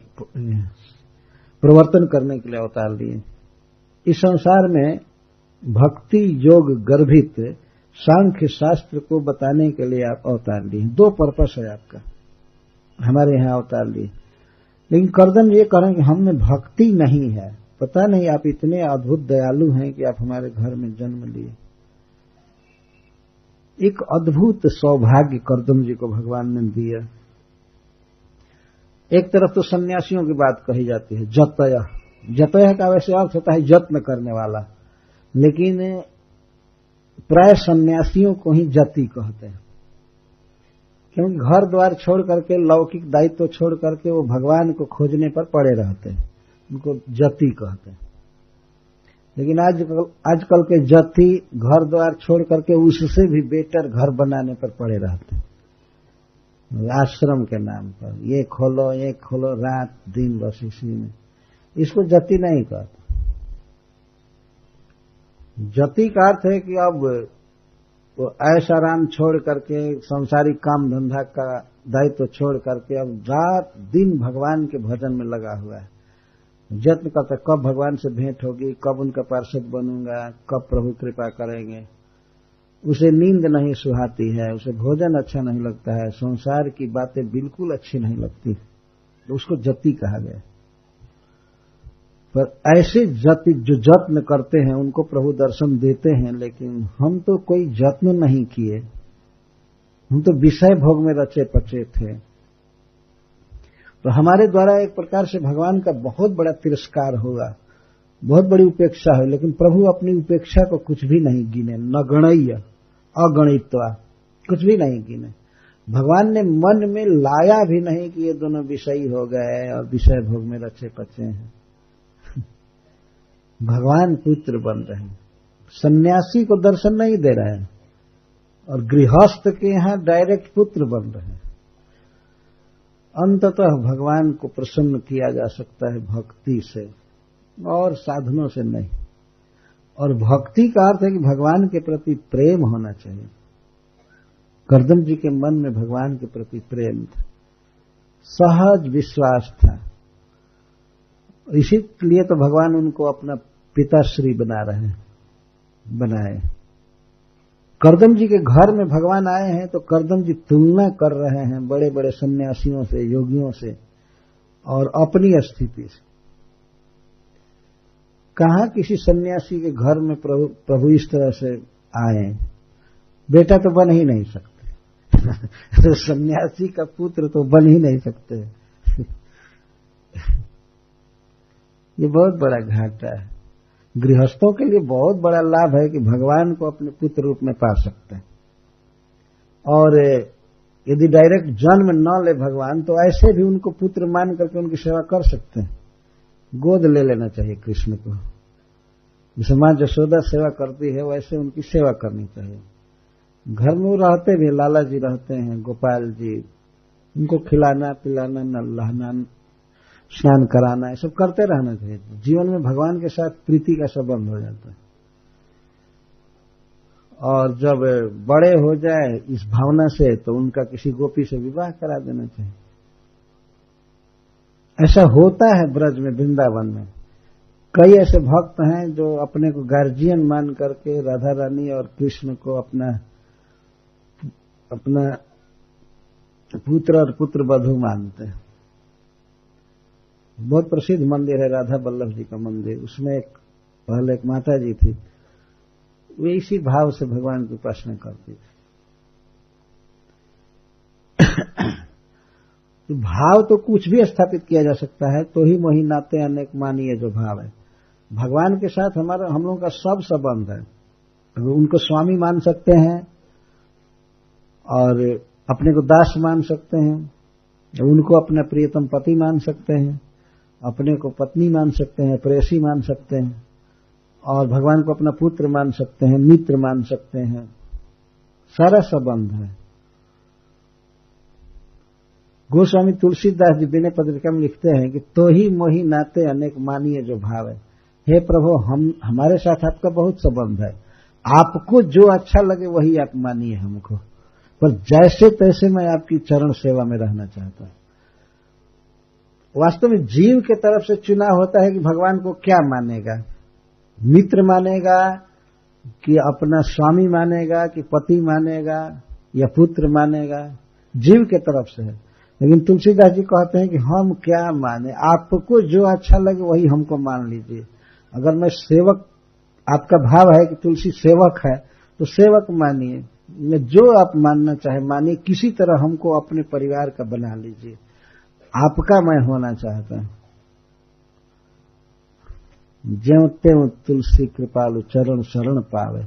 के लिए अवतार लिए। इस संसार में भक्ति योग गर्भित सांख्य शास्त्र को बताने के लिए आप अवतार लिए। दो पर्पस है आपका, हमारे यहाँ अवतार लिए। लेकिन कर्दम ये कह रहे हैं कि हम में भक्ति नहीं है। पता नहीं आप इतने अद्भुत दयालु हैं कि आप हमारे घर में जन्म लिए। एक अद्भुत सौभाग्य कर्दम जी को भगवान ने दिया। एक तरफ तो सन्यासियों की बात कही जाती है, जतय का वैसे अर्थ होता है यत्न करने वाला, लेकिन प्राय सन्यासियों को ही जति कहते हैं, क्योंकि घर द्वार छोड़ करके, लौकिक दायित्व छोड़ करके वो भगवान को खोजने पर पड़े रहते हैं, उनको जति कहते हैं। लेकिन आजकल के जति घर द्वार छोड़ करके उससे भी बेटर घर बनाने पर पड़े रहते हैं, आश्रम के नाम पर। ये खोलो रात दिन, बस इसी में। इसको जति नहीं कहते। जति का अर्थ है कि अब वो ऐश आराम छोड़ करके, संसारिक काम धंधा का दायित्व छोड़ करके अब रात दिन भगवान के भजन में लगा हुआ है। यत्न करता कब भगवान से भेंट होगी, कब उनका पार्षद बनूंगा, कब प्रभु कृपा करेंगे। उसे नींद नहीं सुहाती है, उसे भोजन अच्छा नहीं लगता है, संसार की बातें बिल्कुल अच्छी नहीं लगती, तो उसको जति कहा गया। पर ऐसे जति जो जत्न करते हैं उनको प्रभु दर्शन देते हैं। लेकिन हम तो कोई जत्न नहीं किए, हम तो विषय भोग में रचे पचे थे। तो हमारे द्वारा एक प्रकार से भगवान का बहुत बड़ा तिरस्कार होगा, बहुत बड़ी उपेक्षा है। लेकिन प्रभु अपनी उपेक्षा को कुछ भी नहीं गिने, नगणय्य अगणित्वा, कुछ भी नहीं गिने। भगवान ने मन में लाया भी नहीं कि ये दोनों विषयी हो गए और विषय भोग में रचे पचे हैं। भगवान पुत्र बन रहे हैं, सन्यासी को दर्शन नहीं दे रहे हैं, और गृहस्थ के यहां डायरेक्ट पुत्र बन रहे हैं। अंततः भगवान को प्रसन्न किया जा सकता है भक्ति से और साधनों से नहीं। और भक्ति का अर्थ है कि भगवान के प्रति प्रेम होना चाहिए। कर्दम जी के मन में भगवान के प्रति प्रेम था, सहज विश्वास था। इसीलिए तो भगवान उनको अपना पिताश्री बनाए। कर्दम जी के घर में भगवान आए हैं तो कर्दम जी तुलना कर रहे हैं बड़े बड़े सन्यासियों से, योगियों से, और अपनी स्थिति से। कहाँ किसी सन्यासी के घर में प्रभु इस तरह से आए, बेटा तो बन ही नहीं सकते तो सन्यासी का पुत्र तो बन ही नहीं सकते ये बहुत बड़ा घाटा है। गृहस्थों के लिए बहुत बड़ा लाभ है कि भगवान को अपने पुत्र रूप में पा सकते हैं। और यदि डायरेक्ट जन्म न ले भगवान तो ऐसे भी उनको पुत्र मान करके उनकी सेवा कर सकते हैं। गोद ले लेना चाहिए कृष्ण को, जैसे मां यशोदा सेवा करती है वैसे उनकी सेवा करनी चाहिए। घर में वो रहते भी, लाला जी रहते हैं, गोपाल जी, उनको खिलाना पिलाना, नहलाना, स्नान कराना, ये सब करते रहना चाहिए। जीवन में भगवान के साथ प्रीति का संबंध हो जाता है। और जब बड़े हो जाए इस भावना से तो उनका किसी गोपी से विवाह करा देना चाहिए। ऐसा होता है ब्रज में, वृंदावन में। कई ऐसे भक्त हैं जो अपने को गार्जियन मान करके राधा रानी और कृष्ण को अपना पुत्र और पुत्र वधू मानते हैं। बहुत प्रसिद्ध मंदिर है राधा वल्लभ जी का मंदिर, उसमें पहले एक माता जी थी, वे इसी भाव से भगवान की उपासना करती थी। तो भाव तो कुछ भी स्थापित किया जा सकता है, तो ही मोहि नाते अनेक मानिए जो भाव है। भगवान के साथ हम लोगों का सब संबंध है। उनको स्वामी मान सकते हैं और अपने को दास मान सकते हैं, उनको अपना प्रियतम पति मान सकते हैं, अपने को पत्नी मान सकते हैं, प्रेयसी मान सकते हैं, और भगवान को अपना पुत्र मान सकते हैं, मित्र मान सकते हैं। सारा संबंध है। गोस्वामी तुलसीदास जी विनय पत्रिका में लिखते हैं कि तो ही मोहि नाते अनेक मानिए जो भाव है। हे प्रभु, हमारे साथ आपका बहुत संबंध है, आपको जो अच्छा लगे वही आप मानिए हमको, पर जैसे तैसे मैं आपकी चरण सेवा में रहना चाहता हूं। वास्तव में जीव के तरफ से चुनाव होता है कि भगवान को क्या मानेगा, मित्र मानेगा कि अपना स्वामी मानेगा कि पति मानेगा या पुत्र मानेगा, जीव के तरफ से है। लेकिन तुलसीदास जी कहते हैं कि हम क्या माने, आपको जो अच्छा लगे वही हमको मान लीजिए। अगर मैं सेवक, आपका भाव है कि तुलसी सेवक है तो सेवक मानिए, मैं जो आप मानना चाहे मानिए, किसी तरह हमको अपने परिवार का बना लीजिए, आपका मैं होना चाहता हूं। ज्यों त्यों तुलसी कृपालु चरण शरण पावे,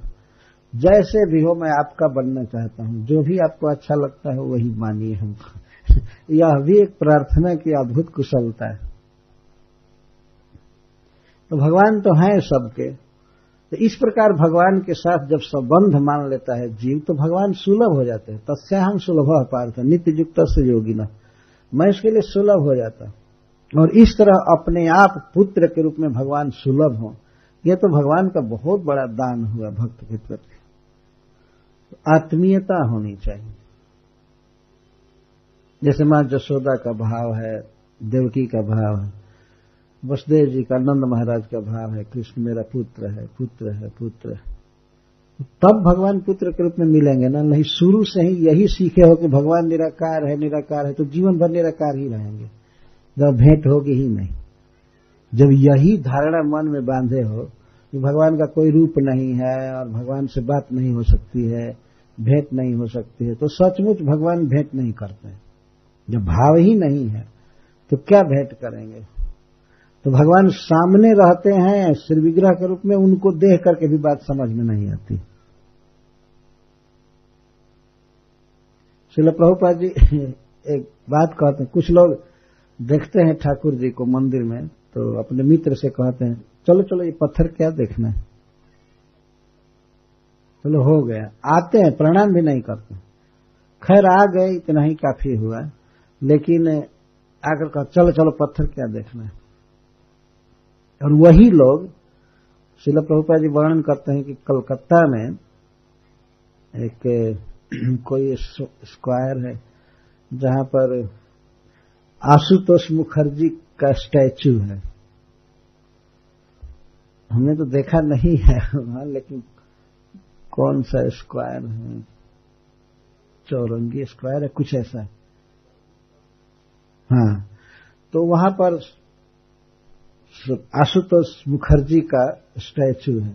जैसे भी हो मैं आपका बनना चाहता हूं, जो भी आपको अच्छा लगता है वही मानिए हमको। यह भी एक प्रार्थना की अद्भुत कुशलता है। तो भगवान तो हैं सबके, तो इस प्रकार भगवान के साथ जब संबंध मान लेता है जीव तो भगवान सुलभ हो जाते हैं। तस्याहं सुलभः पार्थ नित्य युक्तस्य योगिनः, मैं उसके लिए सुलभ हो जाता। और इस तरह अपने आप पुत्र के रूप में भगवान सुलभ हो, यह तो भगवान का बहुत बड़ा दान हुआ भक्त के प्रति। आत्मीयता होनी चाहिए। जैसे मां यशोदा का भाव है, देवकी का भाव है, वसुदेव जी का, नंद महाराज का भाव है, कृष्ण मेरा पुत्र है, पुत्र है, पुत्र है। तब भगवान पुत्र के रूप में मिलेंगे ना, नहीं शुरू से ही यही सीखे हो कि भगवान निराकार है, निराकार है, तो जीवन भर निराकार ही रहेंगे, जब भेंट होगी ही नहीं। जब यही धारणा मन में बांधे हो कि भगवान का कोई रूप नहीं है और भगवान से बात नहीं हो सकती है, भेंट नहीं हो सकती है, तो सचमुच भगवान भेंट नहीं करते हैं। जब भाव ही नहीं है तो क्या भेंट करेंगे। तो भगवान सामने रहते हैं श्री विग्रह के रूप में, उनको देख करके भी बात समझ में नहीं आती। श्रील प्रभुपाद जी एक बात कहते हैं, कुछ लोग देखते हैं ठाकुर जी को मंदिर में तो अपने मित्र से कहते हैं चलो चलो ये पत्थर क्या देखना है, चलो हो गया, आते हैं, प्रणाम भी नहीं करते। खैर आ गए, इतना ही काफी हुआ, लेकिन आकर कहा चलो चलो पत्थर क्या देखना है। और वही लोग, श्रील प्रभुपाद जी वर्णन करते हैं कि कलकत्ता में एक कोई स्क्वायर है जहां पर आशुतोष मुखर्जी का स्टैचू है। हमने तो देखा नहीं है वहां, लेकिन कौन सा स्क्वायर है, चौरंगी स्क्वायर है कुछ ऐसा। हाँ, तो वहां पर आशुतोष मुखर्जी का स्टैचू है।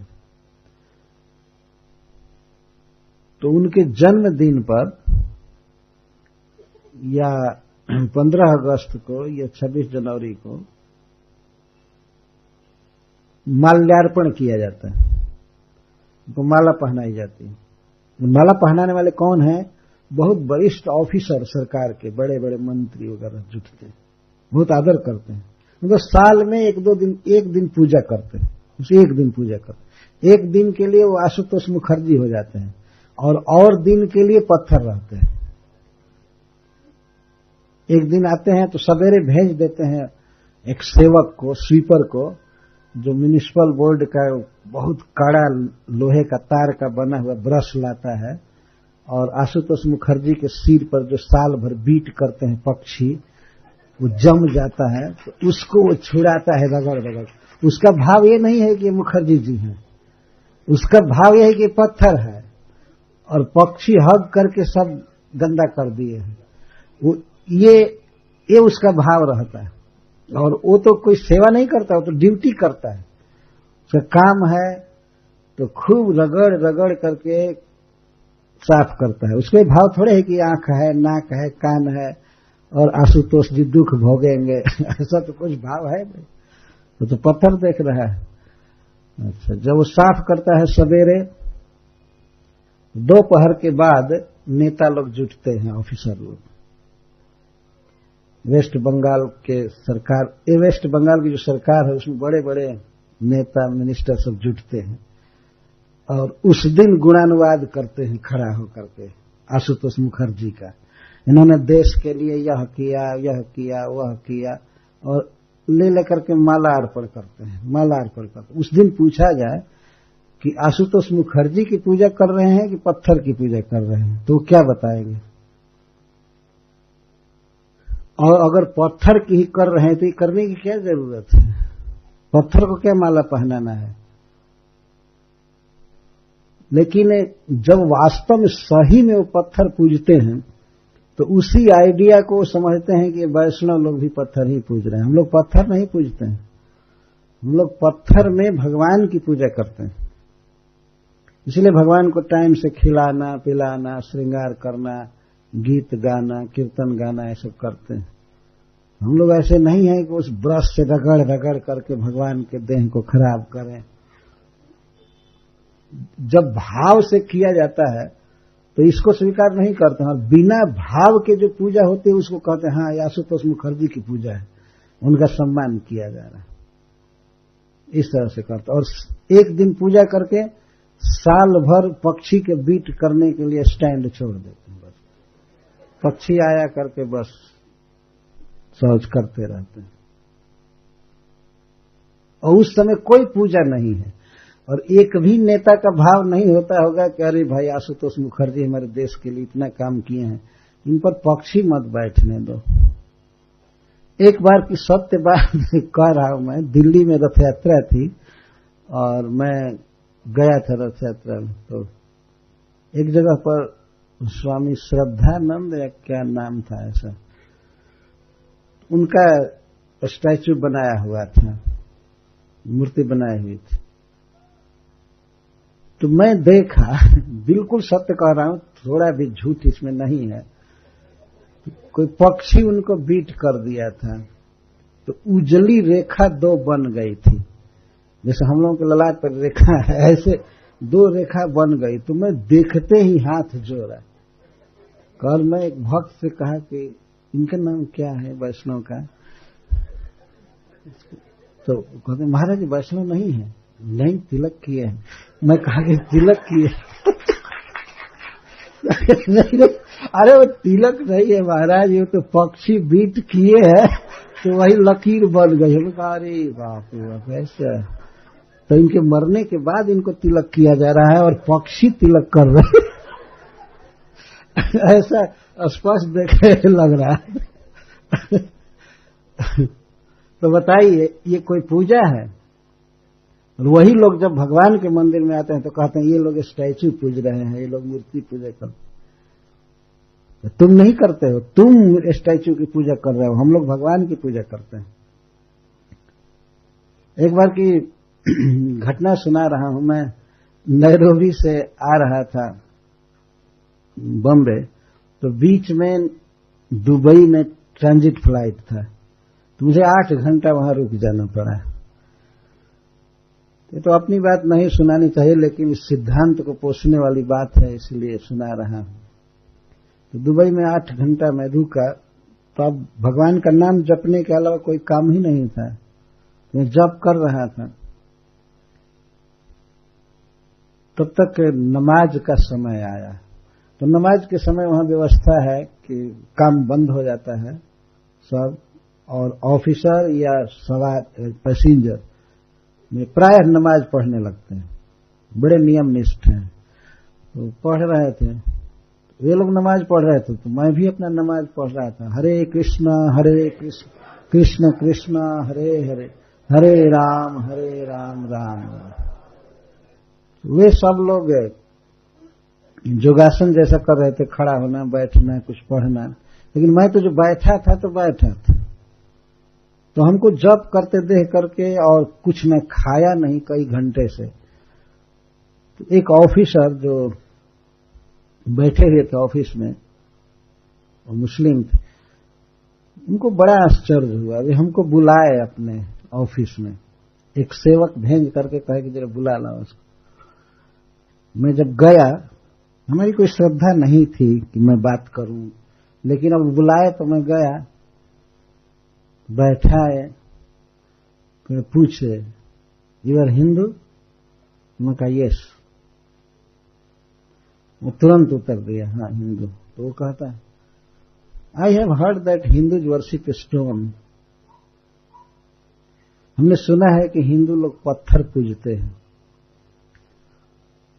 तो उनके जन्मदिन पर या 15 अगस्त को या 26 जनवरी को माल्यार्पण किया जाता है, उनको माला पहनाई जाती है। माला पहनाने वाले कौन हैं? बहुत वरिष्ठ ऑफिसर सरकार के, बड़े बड़े मंत्री वगैरह जुटते हैं, बहुत आदर करते हैं। मतलब साल में एक दिन पूजा करते हैं, उसे एक दिन पूजा करते हैं। एक दिन के लिए वो आशुतोष मुखर्जी हो जाते हैं और दिन के लिए पत्थर रहते हैं। एक दिन आते हैं तो सवेरे भेज देते हैं एक सेवक को, स्वीपर को, जो म्युनिसिपल बोर्ड का बहुत कड़ा लोहे का तार का बना हुआ ब्रश लाता है और आशुतोष मुखर्जी के सिर पर जो साल भर बीट करते हैं पक्षी, वो जम जाता है तो उसको वो छुड़ाता है रगड़ रगड़। उसका भाव ये नहीं है कि मुखर्जी जी हैं, उसका भाव यह है कि पत्थर है और पक्षी हग करके सब गंदा कर दिए हैं। वो ये उसका भाव रहता है। और वो तो कोई सेवा नहीं करता, वो तो ड्यूटी करता है। उसका काम है तो खूब रगड़ रगड़ करके साफ करता है। उसके भाव थोड़े है कि आंख है, नाक है, कान है और आशुतोष जी दुख भोगेंगे ऐसा तो कुछ भाव है नहीं, तो पत्थर देख रहा है। अच्छा, जब वो साफ करता है सवेरे, दोपहर के बाद नेता लोग जुटते हैं, ऑफिसर लोग। वेस्ट बंगाल की जो सरकार है उसमें बड़े बड़े नेता मिनिस्टर सब जुटते हैं और उस दिन गुणानुवाद करते हैं खड़ा होकर के आशुतोष मुखर्जी का। इन्होंने देश के लिए यह किया वह किया और ले लेकर के माला अर्पण करते हैं। उस दिन पूछा जाए कि आशुतोष मुखर्जी की पूजा कर रहे हैं कि पत्थर की पूजा कर रहे हैं, तो क्या बताएंगे? और अगर पत्थर की ही कर रहे हैं तो ये करने की क्या जरूरत है? पत्थर को क्या माला पहनाना है? लेकिन जब वास्तव में सही में वो पत्थर पूजते हैं तो उसी आइडिया को समझते हैं कि वैष्णव लोग भी पत्थर ही पूज रहे हैं। हम लोग पत्थर नहीं पूजते हैं, हम लोग पत्थर में भगवान की पूजा करते हैं। इसलिए भगवान को टाइम से खिलाना पिलाना, श्रृंगार करना, गीत गाना, कीर्तन गाना, ये सब करते हैं। हम लोग ऐसे नहीं है कि उस ब्रश से रगड़ रगड़ करके भगवान के देह को खराब करें। जब भाव से किया जाता है तो इसको स्वीकार नहीं करते हैं, और बिना भाव के जो पूजा होती है उसको कहते हैं हाँ आशुतोष मुखर्जी की पूजा है, उनका सम्मान किया जा रहा है। इस तरह से करते। और एक दिन पूजा करके साल भर पक्षी के बीट करने के लिए स्टैंड छोड़ देते हैं। बस पक्षी आया करके बस शौच करते रहते हैं और उस समय कोई पूजा नहीं है। और एक भी नेता का भाव नहीं होता होगा कि अरे भाई आशुतोष मुखर्जी हमारे देश के लिए इतना काम किए हैं, इन पर पक्षी मत बैठने दो। एक बार की सत्य बात कह रहा हूं मैं, दिल्ली में रथ यात्रा थी और मैं गया था रथ यात्रा में। तो एक जगह पर स्वामी श्रद्धानंद या क्या नाम था ऐसा, उनका स्टैचू बनाया हुआ था, मूर्ति बनाई हुई थी। तो मैं देखा, बिल्कुल सत्य कह रहा हूं, थोड़ा भी झूठ इसमें नहीं है, कोई पक्षी उनको बीट कर दिया था तो उजली रेखा 2 बन गई थी, जैसे हम लोगों के ललाट पर रेखा है ऐसे 2 रेखा बन गई। तो मैं देखते ही हाथ जोड़ा। कल मैं एक भक्त से कहा कि इनका नाम क्या है वैष्णव का? तो कहते महाराज वैष्णव नहीं है। नहीं, तिलक किए हैं। मैं कहा कि तिलक किए नहीं, अरे वो तिलक नहीं है महाराज, ये तो पक्षी बीट किए हैं तो वही लकीर बन गई। हम कहा अरे बाप रे बाप, ऐसा। तो इनके मरने के बाद इनको तिलक किया जा रहा है और पक्षी तिलक कर रहे हैं ऐसा स्पष्ट देखने लग रहा है। तो बताइए ये कोई पूजा है? और वही लोग जब भगवान के मंदिर में आते हैं तो कहते हैं ये लोग स्टैचू पूज रहे हैं, ये लोग मूर्ति पूजा करते हैं। तुम नहीं करते हो, तुम स्टैच्यू की पूजा कर रहे हो, हम लोग भगवान की पूजा करते हैं। एक बार की घटना सुना रहा हूं। मैं नैरोबी से आ रहा था बॉम्बे, तो बीच में दुबई में ट्रांजिट फ्लाइट था, तो मुझे 8 घंटा वहां रुक जाना पड़ा। ये तो अपनी बात नहीं सुनानी चाहिए, लेकिन इस सिद्धांत को पोषने वाली बात है, इसलिए सुना रहा हूं। तो दुबई में 8 घंटा मैं रुका, तो अब भगवान का नाम जपने के अलावा कोई काम ही नहीं था। मैं जप कर रहा था, तब तक नमाज का समय आया। तो नमाज के समय वहां व्यवस्था है कि काम बंद हो जाता है सब, और ऑफिसर या सवार पैसेंजर में प्रायः नमाज पढ़ने लगते हैं, बड़े नियम निष्ठ हैं। तो पढ़ रहे थे, वे लोग नमाज पढ़ रहे थे, तो मैं भी अपना नमाज पढ़ रहा था। हरे कृष्ण कृष्ण कृष्ण हरे हरे, हरे राम राम राम। वे सब लोग योगासन जैसा कर रहे थे, खड़ा होना, बैठना, कुछ पढ़ना, लेकिन मैं तो जो बैठा था तो बैठा था। तो हमको जप करते देख करके, और कुछ मैं खाया नहीं कई घंटे से। तो एक ऑफिसर जो बैठे हुए थे ऑफिस में, और मुस्लिम थे, उनको बड़ा आश्चर्य हुआ। वे हमको बुलाए अपने ऑफिस में, एक सेवक भेज करके कहे कि जरा बुला लाओ उसको। मैं जब गया, हमारी कोई श्रद्धा नहीं थी कि मैं बात करूं, लेकिन अब बुलाए तो मैं गया, बैठा है, फिर पूछे यू आर हिंदू? मैं कहा यस। वो तुरंत उत्तर दिया हाँ हिंदू। तो वो कहता है I have heard that Hindus worship stone. हमने सुना है कि हिंदू लोग पत्थर पूजते हैं।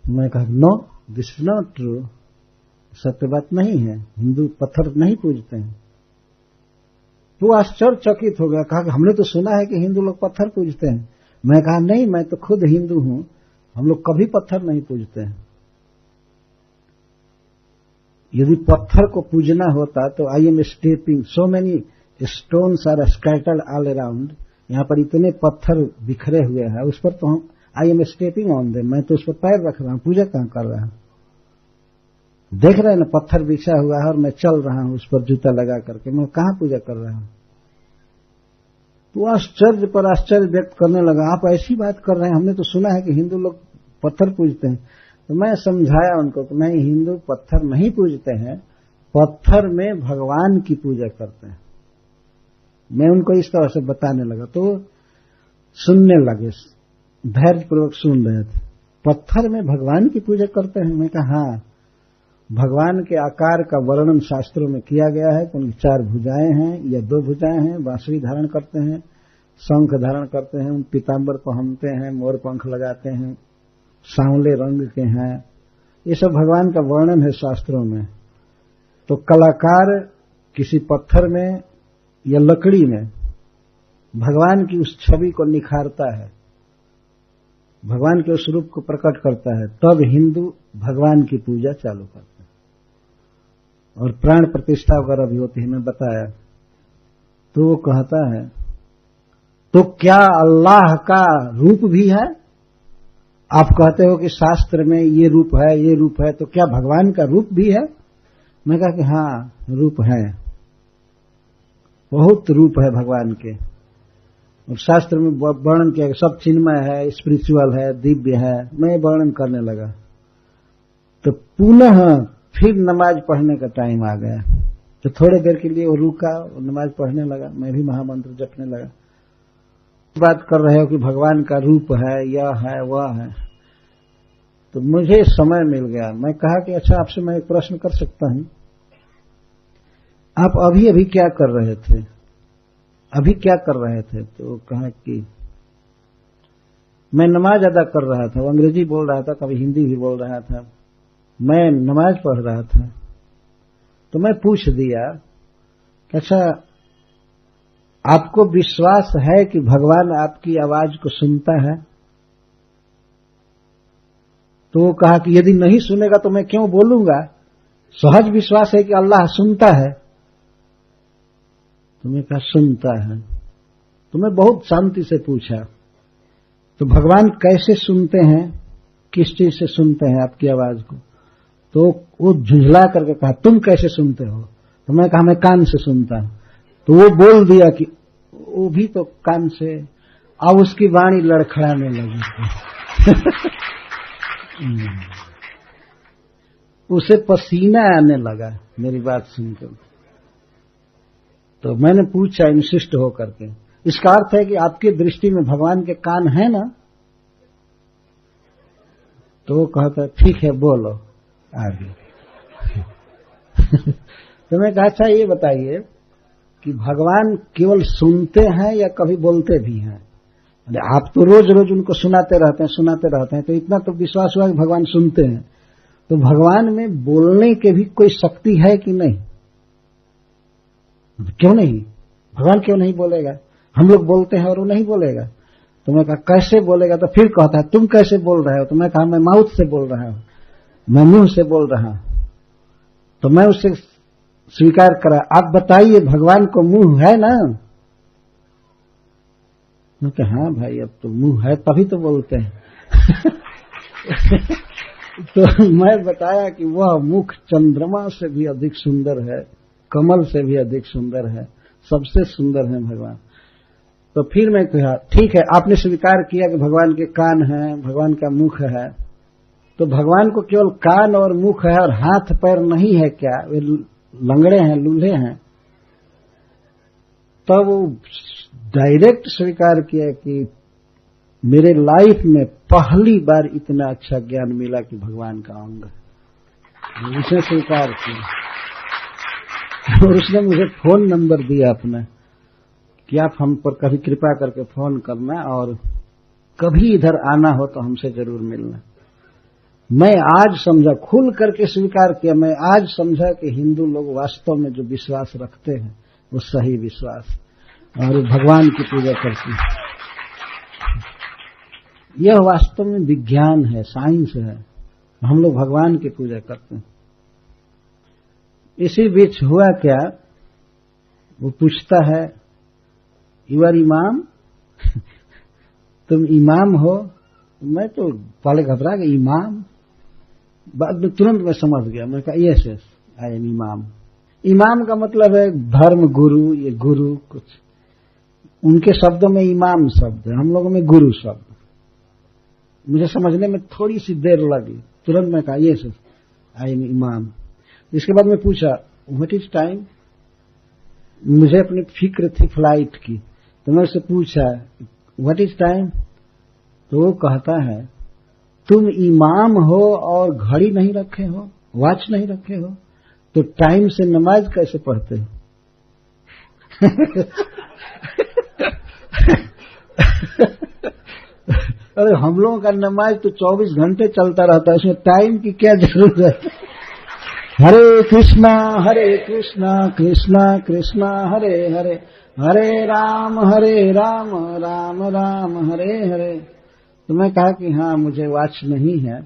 मैं कहा no this is not true, सत्य बात नहीं है, हिंदू पत्थर नहीं पूजते हैं। तो आश्चर्यचकित हो गया, कहा कि हमने तो सुना है कि हिंदू लोग पत्थर पूजते हैं। मैं कहा नहीं, मैं तो खुद हिंदू हूं, हम लोग कभी पत्थर नहीं पूजते हैं। यदि पत्थर को पूजना होता तो I am stepping so many stones are scattered all around, यहां पर इतने पत्थर बिखरे हुए हैं, उस पर तो हम आई एम स्टेपिंग ऑन देम, मैं तो उस पर पैर रख रहा हूं, पूजा कहां कर रहा हूं। देख रहे हैं ना पत्थर बिछा हुआ है और मैं चल रहा हूं उस पर जूता लगा करके, मैं कहां पूजा कर रहा हूं। तो आश्चर्य पर आश्चर्य व्यक्त करने लगा, आप ऐसी बात कर रहे हैं, हमने तो सुना है कि हिंदू लोग पत्थर पूजते हैं। तो मैं समझाया उनको कि नहीं, हिंदू पत्थर नहीं पूजते हैं, पत्थर में भगवान की पूजा करते हैं। मैं उनको इस तरह से बताने लगा, तो सुनने लगे, धैर्यपूर्वक सुन रहे थे। पत्थर में भगवान की पूजा करते हैं? मैं कहा हाँ, भगवान के आकार का वर्णन शास्त्रों में किया गया है कि उनकी 4 भुजाएं हैं या 2 भुजाएं हैं, बांसुरी धारण करते हैं, शंख धारण करते हैं, पीताम्बर पहनते हैं, मोर पंख लगाते हैं, सांवले रंग के हैं। ये सब भगवान का वर्णन है शास्त्रों में। तो कलाकार किसी पत्थर में या लकड़ी में भगवान की उस छवि को निखारता है, भगवान के उस रूप को प्रकट करता है, तब हिंदू भगवान की पूजा चालू करते हैं। और प्राण प्रतिष्ठा वगैरह भी होती है, मैं बताया। तो वो कहता है तो क्या अल्लाह का रूप भी है? आप कहते हो कि शास्त्र में ये रूप है, ये रूप है, तो क्या भगवान का रूप भी है? मैं कहा कि हाँ, रूप है, बहुत रूप है भगवान के। और शास्त्र में वर्णन किया, सब चिन्मय है, स्पिरिचुअल है, दिव्य है। मैं वर्णन करने लगा, तो पुनः फिर नमाज पढ़ने का टाइम आ गया। तो थोड़ी देर के लिए वो रुका और नमाज पढ़ने लगा, मैं भी महामंत्र जपने लगा। बात कर रहे हो कि भगवान का रूप है, यह है, वह है। तो मुझे समय मिल गया, मैं कहा कि अच्छा, आपसे मैं एक प्रश्न कर सकता हूं, आप अभी अभी क्या कर रहे थे? अभी क्या कर रहे थे? तो कहा कि मैं नमाज अदा कर रहा था। वो अंग्रेजी बोल रहा था, कभी हिंदी भी बोल रहा था, मैं नमाज पढ़ रहा था। तो मैं पूछ दिया कि अच्छा, आपको विश्वास है कि भगवान आपकी आवाज को सुनता है? तो वो कहा कि यदि नहीं सुनेगा तो मैं क्यों बोलूंगा, सहज विश्वास है कि अल्लाह सुनता है। तुम्हें कहा सुनता है। तुम्हें बहुत शांति से पूछा तो भगवान कैसे सुनते हैं, किस चीज से सुनते हैं आपकी आवाज को? तो वो झुंझला करके कहा तुम कैसे सुनते हो? तो मैं कहा मैं कान से सुनता हूं। तो वो बोल दिया कि वो भी तो कान से। अब उसकी वाणी लड़खड़ाने लगी। उसे पसीना आने लगा मेरी बात सुनकर। तो मैंने पूछा इंसिस्ट होकर के, इसका अर्थ है कि आपकी दृष्टि में भगवान के कान है ना? तो वो कहता ठीक है बोलो आगे। तो मैं कहा अच्छा ये बताइए कि भगवान केवल सुनते हैं या कभी बोलते भी हैं? अरे आप तो रोज रोज उनको सुनाते रहते हैं, तो इतना तो विश्वास हुआ कि भगवान सुनते हैं। तो भगवान में बोलने के भी कोई शक्ति है कि नहीं? क्यों नहीं? भगवान क्यों नहीं बोलेगा? हम लोग बोलते हैं और वो नहीं बोलेगा। तो मैं कहा कैसे बोलेगा? तो फिर कहता है तुम कैसे बोल रहे हो? तो मैं कहा मैं माउथ से बोल रहा हूं, मैं मुंह से बोल रहा हूं। तो मैं उससे स्वीकार करा, आप बताइए भगवान को मुंह है ना? मैं कहा हाँ भाई अब तो मुंह है तभी तो बोलते हैं। तो मैं बताया कि वह मुख चंद्रमा से भी अधिक सुंदर है, कमल से भी अधिक सुंदर है, सबसे सुंदर है भगवान। तो फिर मैं कहा ठीक है आपने स्वीकार किया कि भगवान के कान हैं, भगवान का मुख है, तो भगवान को केवल कान और मुख है और हाथ पैर नहीं है क्या? वे लंगड़े हैं, लूल्हे हैं? तब वो डायरेक्ट स्वीकार किया कि मेरे लाइफ में पहली बार इतना अच्छा ज्ञान मिला कि भगवान का अंग है। उसने स्वीकार किया और उसने मुझे फोन नंबर दिया अपना कि आप हम पर कभी कृपा करके फोन करना और कभी इधर आना हो तो हमसे जरूर मिलना। मैं आज समझा, खुल करके स्वीकार किया, मैं आज समझा कि हिंदू लोग वास्तव में जो विश्वास रखते हैं वो सही विश्वास और भगवान की पूजा करते हैं। यह वास्तव में विज्ञान है, साइंस है। हम लोग भगवान की पूजा करते हैं। इसी बीच हुआ क्या, वो पूछता है यू आर इमाम? तुम इमाम हो? मैं तो पहले घबरा गया, इमाम? बाद में तुरंत मैं समझ गया। मैं कहा यस यस आई एम इमाम। इमाम का मतलब है धर्म गुरु, ये गुरु कुछ उनके शब्दों में इमाम शब्द है, हम लोगों में गुरु शब्द। मुझे समझने में थोड़ी सी देर लगी, तुरंत मैं कहा यस आई एम इमाम। इसके बाद मैं पूछा व्हाट इज टाइम? मुझे अपनी फिक्र थी फ्लाइट की, तो मैं उससे पूछा व्हाट इज टाइम? तो वो कहता है तुम इमाम हो और घड़ी नहीं रखे हो, वॉच नहीं रखे हो, तो टाइम से नमाज कैसे पढ़ते हो? अरे हम लोगों का नमाज तो 24 घंटे चलता रहता है, उसमें टाइम की क्या जरूरत है? हरे कृष्णा कृष्णा कृष्णा हरे हरे, हरे राम राम राम हरे हरे। तो मैं कहा कि हाँ मुझे वॉच नहीं है।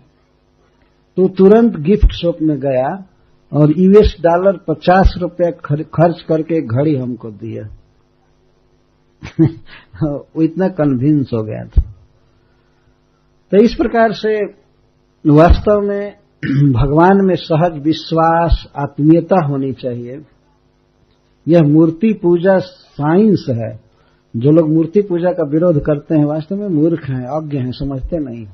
तो तुरंत गिफ्ट शॉप में गया और US डॉलर 50 रुपया खर्च करके घड़ी हमको दिया। वो इतना कन्विंस हो गया था। तो इस प्रकार से वास्तव में भगवान में सहज विश्वास, आत्मीयता होनी चाहिए। यह मूर्ति पूजा साइंस है। जो लोग मूर्ति पूजा का विरोध करते हैं वास्तव में मूर्ख हैं, अज्ञ हैं, समझते नहीं।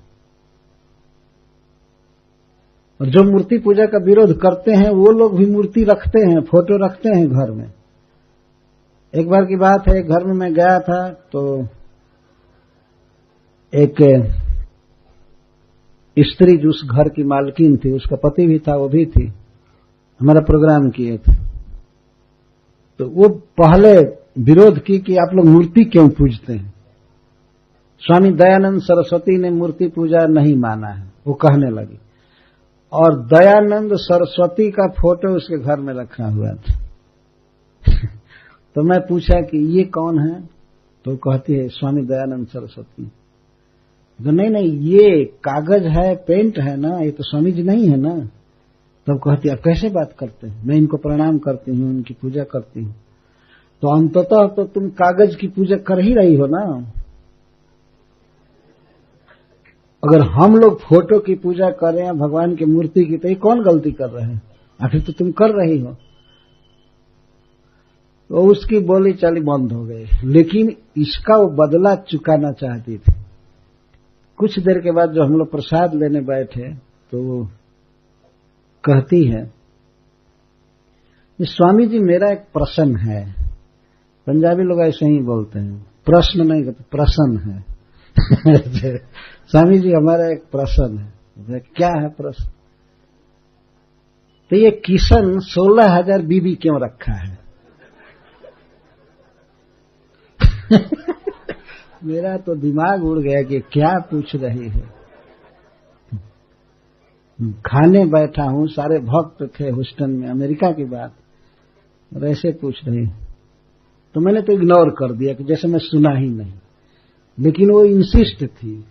और जो मूर्ति पूजा का विरोध करते हैं वो लोग भी मूर्ति रखते हैं, फोटो रखते हैं घर में। एक बार की बात है, घर में मैं गया था तो एक स्त्री जो उस घर की मालकिन थी, उसका पति भी था, वो भी थी, हमारा प्रोग्राम किए थे। तो वो पहले विरोध की कि आप लोग मूर्ति क्यों पूजते हैं। स्वामी दयानंद सरस्वती ने मूर्ति पूजा नहीं माना है, वो कहने लगी। और दयानंद सरस्वती का फोटो उसके घर में रखा हुआ था। तो मैं पूछा कि ये कौन है? तो कहती है स्वामी दयानंद सरस्वती। तो नहीं ये कागज है, पेंट है ना, ये तो स्वामी जी नहीं है ना। तब कहती आप कैसे बात करते हैं, मैं इनको प्रणाम करती हूँ, उनकी पूजा करती हूँ। तो अंततः तो तुम कागज की पूजा कर ही रही हो ना। अगर हम लोग फोटो की पूजा कर रहे हैं भगवान की मूर्ति की, तो ये कौन गलती कर रहे हैं? आखिर तो तुम कर रही हो। तो उसकी बोली चाली बंद हो गई, लेकिन इसका वो बदला चुकाना चाहती थी। कुछ देर के बाद जो हम लोग प्रसाद लेने बैठे तो वो कहती है, स्वामी जी मेरा एक प्रश्न है। पंजाबी लोग ऐसे ही बोलते हैं, प्रश्न नहीं कहते, प्रश्न है। स्वामी जी हमारा एक प्रश्न है। क्या है प्रश्न? तो ये किशन 16,000 बीबी क्यों रखा है? मेरा तो दिमाग उड़ गया कि क्या पूछ रही है। खाने बैठा हूं, सारे भक्त थे ह्यूस्टन में, अमेरिका की बात, और ऐसे पूछ रही। तो मैंने तो इग्नोर कर दिया कि जैसे मैं सुना ही नहीं, लेकिन वो इंसिस्ट थी,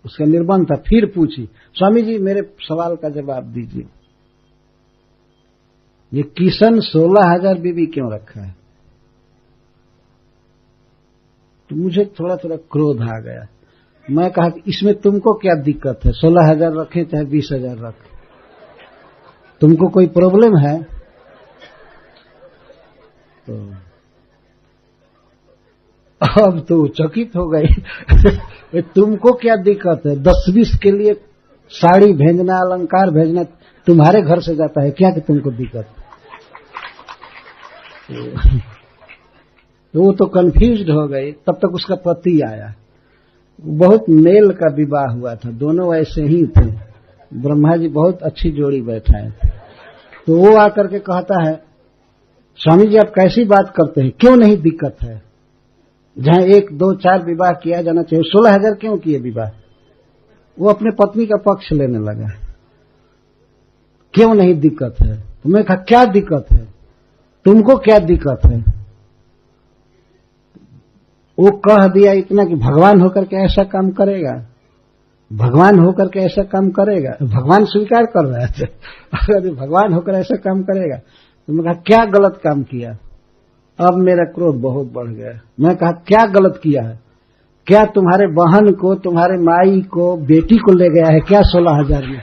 उसका निर्बंध था। फिर पूछी, स्वामी जी मेरे सवाल का जवाब दीजिए, ये किशन 16,000 बीबी क्यों रखा है? तो मुझे थोड़ा थोड़ा क्रोध आ गया। मैं कहा कि इसमें तुमको क्या दिक्कत है, 16,000 रखे चाहे 20,000 रखे, तुमको कोई प्रॉब्लम है? तो अब तो चकित हो गई। तुमको क्या दिक्कत है? 10-20 के लिए साड़ी भेजना, अलंकार भेजना तुम्हारे घर से जाता है क्या कि तुमको दिक्कत? तो वो तो कंफ्यूज्ड हो गई। तब तक उसका पति आया। बहुत मेल का विवाह हुआ था, दोनों ऐसे ही थे। ब्रह्मा जी बहुत अच्छी जोड़ी बैठाए थे। तो वो आकर के कहता है, स्वामी जी आप कैसी बात करते हैं, क्यों नहीं दिक्कत है? जहां 1, 2, 4 विवाह किया जाना चाहिए, 16,000 क्यों किए विवाह? वो अपने पत्नी का पक्ष लेने लगा, क्यों नहीं दिक्कत है? तो मैं कहा क्या दिक्कत है, तुमको क्या दिक्कत है? वो कह दिया इतना कि भगवान होकर के ऐसा काम करेगा, भगवान होकर के ऐसा काम करेगा। भगवान स्वीकार कर रहे थे, अगर भगवान होकर ऐसा काम करेगा। तो मैं कहा क्या गलत काम किया? अब मेरा क्रोध बहुत बढ़ गया। मैं कहा क्या गलत किया है? क्या तुम्हारे बहन को, तुम्हारे माई को, बेटी को ले गया है क्या 16,000 में?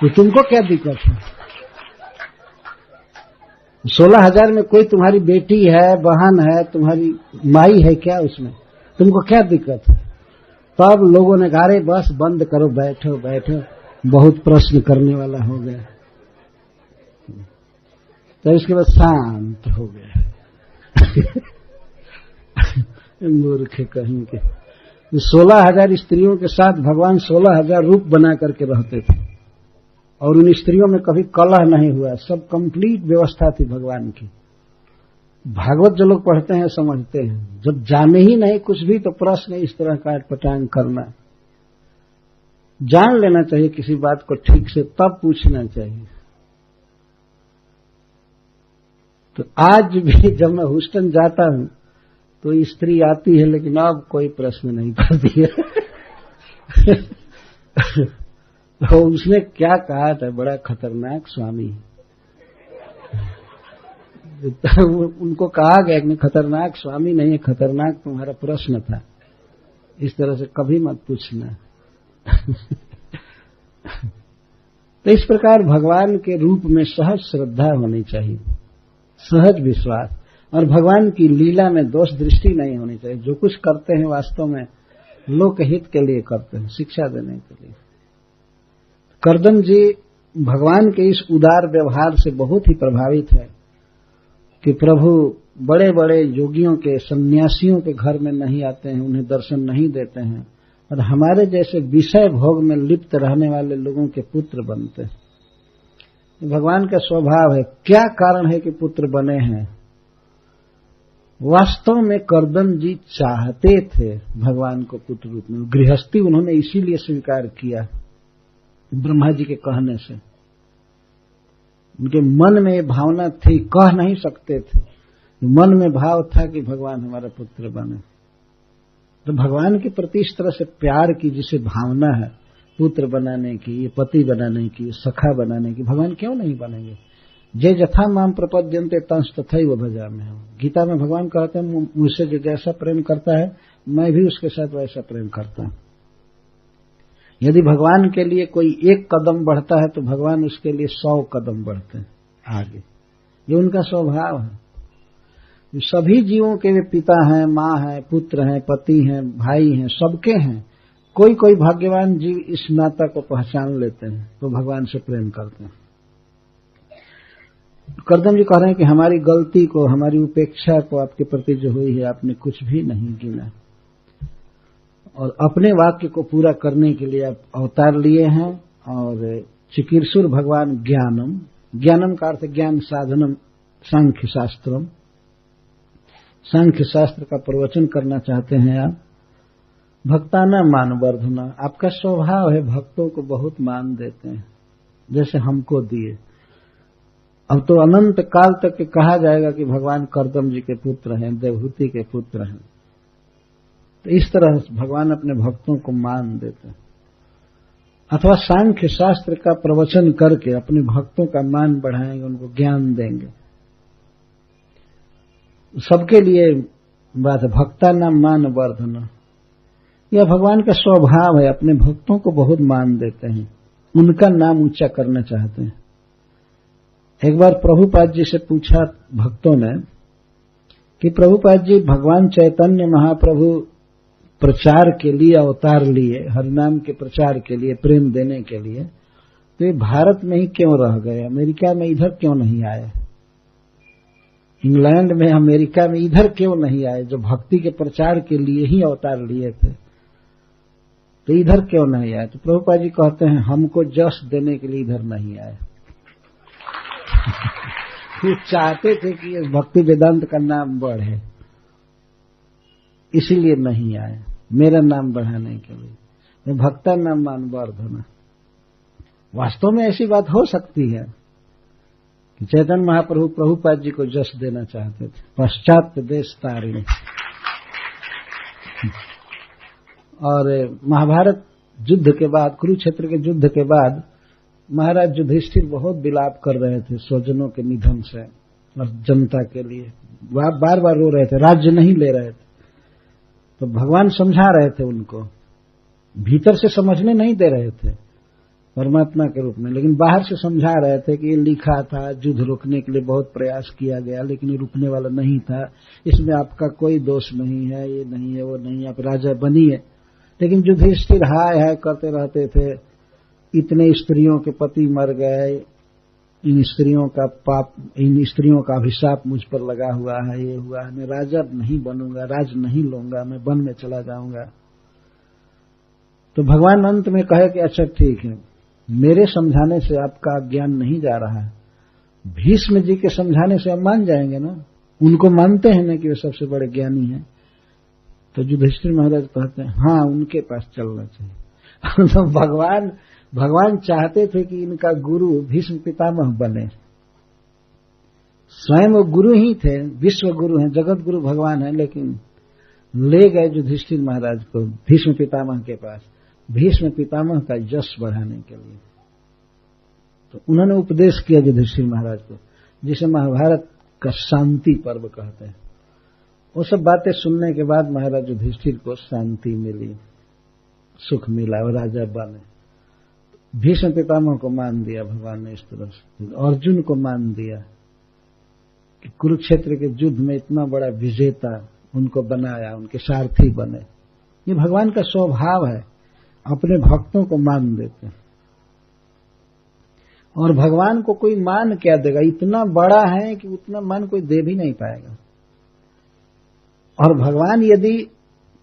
तो तुमको क्या दिक्कत है? 16,000 में कोई तुम्हारी बेटी है, बहन है, तुम्हारी माई है क्या उसमें? तुमको क्या दिक्कत है? तब लोगों ने कहा अरे बस बंद करो, बैठो बैठो, बहुत प्रश्न करने वाला हो गया। तो इसके बाद शांत हो गया। मूर्ख कहीं के। 16,000 स्त्रियों के साथ भगवान 16,000 रूप बना करके रहते थे, और उन स्त्रियों में कभी कलह नहीं हुआ, सब कंप्लीट व्यवस्था थी भगवान की। भागवत जो लोग पढ़ते हैं समझते हैं, जब जाने ही नहीं कुछ भी तो प्रश्न इस तरह का पटांग करना। जान लेना चाहिए किसी बात को ठीक से, तब पूछना चाहिए। तो आज भी जब मैं ह्यूस्टन जाता हूं तो स्त्री आती है, लेकिन अब कोई प्रश्न नहीं करती है। तो उसने क्या कहा था, बड़ा खतरनाक स्वामी। उनको कहा गया कि खतरनाक स्वामी नहीं है, खतरनाक तुम्हारा प्रश्न था, इस तरह से कभी मत पूछना। तो इस प्रकार भगवान के रूप में सहज श्रद्धा होनी चाहिए, सहज विश्वास, और भगवान की लीला में दोष दृष्टि नहीं होनी चाहिए। जो कुछ करते हैं वास्तव में लोकहित के लिए करते हैं, शिक्षा देने के लिए। करदम जी भगवान के इस उदार व्यवहार से बहुत ही प्रभावित है कि प्रभु बड़े बड़े योगियों के, सन्यासियों के घर में नहीं आते हैं, उन्हें दर्शन नहीं देते हैं, और हमारे जैसे विषय भोग में लिप्त रहने वाले लोगों के पुत्र बनते हैं। भगवान का स्वभाव है। क्या कारण है कि पुत्र बने हैं? वास्तव में करदम जी चाहते थे भगवान को पुत्र रूप में, गृहस्थी उन्होंने इसीलिए स्वीकार किया ब्रह्मा जी के कहने से। उनके मन में ये भावना थी, कह नहीं सकते थे, मन में भाव था कि भगवान हमारा पुत्र बने। तो भगवान के प्रति इस तरह से प्यार की जिसे भावना है, पुत्र बनाने की, ये पति बनाने की, सखा बनाने की, भगवान क्यों नहीं बनेंगे? जे जथा माम प्रपद्यन्ते तंस तथैव भजामि। गीता में भगवान कहते हैं मुझसे जो जैसा प्रेम करता है मैं भी उसके साथ वैसा प्रेम करता हूं। यदि भगवान के लिए कोई एक कदम बढ़ता है तो भगवान उसके लिए 100 कदम बढ़ते हैं आगे। ये उनका स्वभाव है। सभी जीवों के वे पिता हैं, माँ हैं, पुत्र हैं, पति हैं, भाई हैं, सबके हैं। कोई कोई भाग्यवान जीव इस नाता को पहचान लेते हैं तो भगवान से प्रेम करते हैं। करदम जी कह रहे हैं कि हमारी गलती को, हमारी उपेक्षा को आपके प्रति जो हुई है आपने कुछ भी नहीं गिना और अपने वाक्य को पूरा करने के लिए आप अवतार लिए हैं। और चिकीर्षुर भगवान ज्ञानम, ज्ञानम का अर्थ ज्ञान साधनम सांख्य शास्त्रम, सांख्य शास्त्र का प्रवचन करना चाहते हैं आप। भक्ताना मान वर्धना, आपका स्वभाव है भक्तों को बहुत मान देते हैं जैसे हमको दिए। अब तो अनंत काल तक के कहा जाएगा कि भगवान करदम जी के पुत्र हैं, देवहूति के पुत्र हैं। तो इस तरह भगवान अपने भक्तों को मान देते हैं। अथवा सांख्य शास्त्र का प्रवचन करके अपने भक्तों का मान बढ़ाएंगे, उनको ज्ञान देंगे। सबके लिए बात है भक्ता नाम मान वर्धना। यह भगवान का स्वभाव है, अपने भक्तों को बहुत मान देते हैं, उनका नाम ऊंचा करना चाहते हैं। एक बार प्रभुपाद जी से पूछा भक्तों ने कि प्रभुपाद जी, भगवान चैतन्य महाप्रभु प्रचार के लिए अवतार लिए, हरिनाम के प्रचार के लिए, प्रेम देने के लिए, तो ये भारत में ही क्यों रह गए? अमेरिका में इधर क्यों नहीं आए? इंग्लैंड में, अमेरिका में इधर क्यों नहीं आए? जो भक्ति के प्रचार के लिए ही अवतार लिए थे, तो इधर क्यों नहीं आए? तो प्रभुपाद जी कहते हैं हमको जश देने के लिए इधर नहीं आए। वो चाहते थे कि इस भक्ति वेदांत का नाम बढ़े, इसीलिए नहीं आए, मेरा नाम बढ़ाने के लिए। मैं भक्ता नाम मान वर्धना। वास्तव में ऐसी बात हो सकती है कि चैतन्य महाप्रभु प्रभुपाद जी को जश देना चाहते थे, पश्चात देश तारिणी। और महाभारत युद्ध के बाद, कुरुक्षेत्र के युद्ध के बाद महाराज युधिष्ठिर बहुत विलाप कर रहे थे स्वजनों के निधन से और जनता के लिए बार बार रो रहे थे, राज्य नहीं ले रहे थे। तो भगवान समझा रहे थे उनको, भीतर से समझने नहीं दे रहे थे परमात्मा के रूप में, लेकिन बाहर से समझा रहे थे कि ये लिखा था, युद्ध रोकने के लिए बहुत प्रयास किया गया लेकिन ये रुकने वाला नहीं था, इसमें आपका कोई दोष नहीं है, ये नहीं है, वो नहीं है, आप राजा बनिए। लेकिन युधिष्ठिर हाय हाय करते रहते थे, इतने स्त्रियों के पति मर गए, इन स्त्रियों का पाप, इन स्त्रियों का अभिशाप मुझ पर लगा हुआ है, ये हुआ है, मैं राजा नहीं बनूंगा, राज नहीं लूंगा, मैं वन में चला जाऊंगा। तो भगवान अंत में कहे कि अच्छा ठीक है, मेरे समझाने से आपका ज्ञान नहीं जा रहा है, भीष्म जी के समझाने से आप मान जाएंगे ना, उनको मानते हैं ना कि वे सबसे बड़े ज्ञानी हैं। तो युधिष्ठिर महाराज कहते हैं हाँ, उनके पास चलना चाहिए। तो भगवान चाहते थे कि इनका गुरु भीष्म पितामह बने। स्वयं वो गुरु ही थे, विश्व गुरु हैं, जगत गुरु भगवान है, लेकिन ले गए युधिष्ठिर महाराज को भीष्म पितामह के पास, भीष्म पितामह का यश बढ़ाने के लिए। तो उन्होंने उपदेश किया युधिष्ठिर महाराज को, जिसे महाभारत का शांति पर्व कहते हैं। वो सब बातें सुनने के बाद महाराज युधिष्ठिर को शांति मिली, सुख मिला और राजा बने। भीष्म पितामह को मान दिया भगवान ने इस तरह से, अर्जुन को मान दिया कि कुरुक्षेत्र के युद्ध में इतना बड़ा विजेता उनको बनाया, उनके सारथी बने। ये भगवान का स्वभाव है, अपने भक्तों को मान देते हैं। और भगवान को कोई मान क्या देगा, इतना बड़ा है कि उतना मान कोई दे भी नहीं पाएगा। और भगवान यदि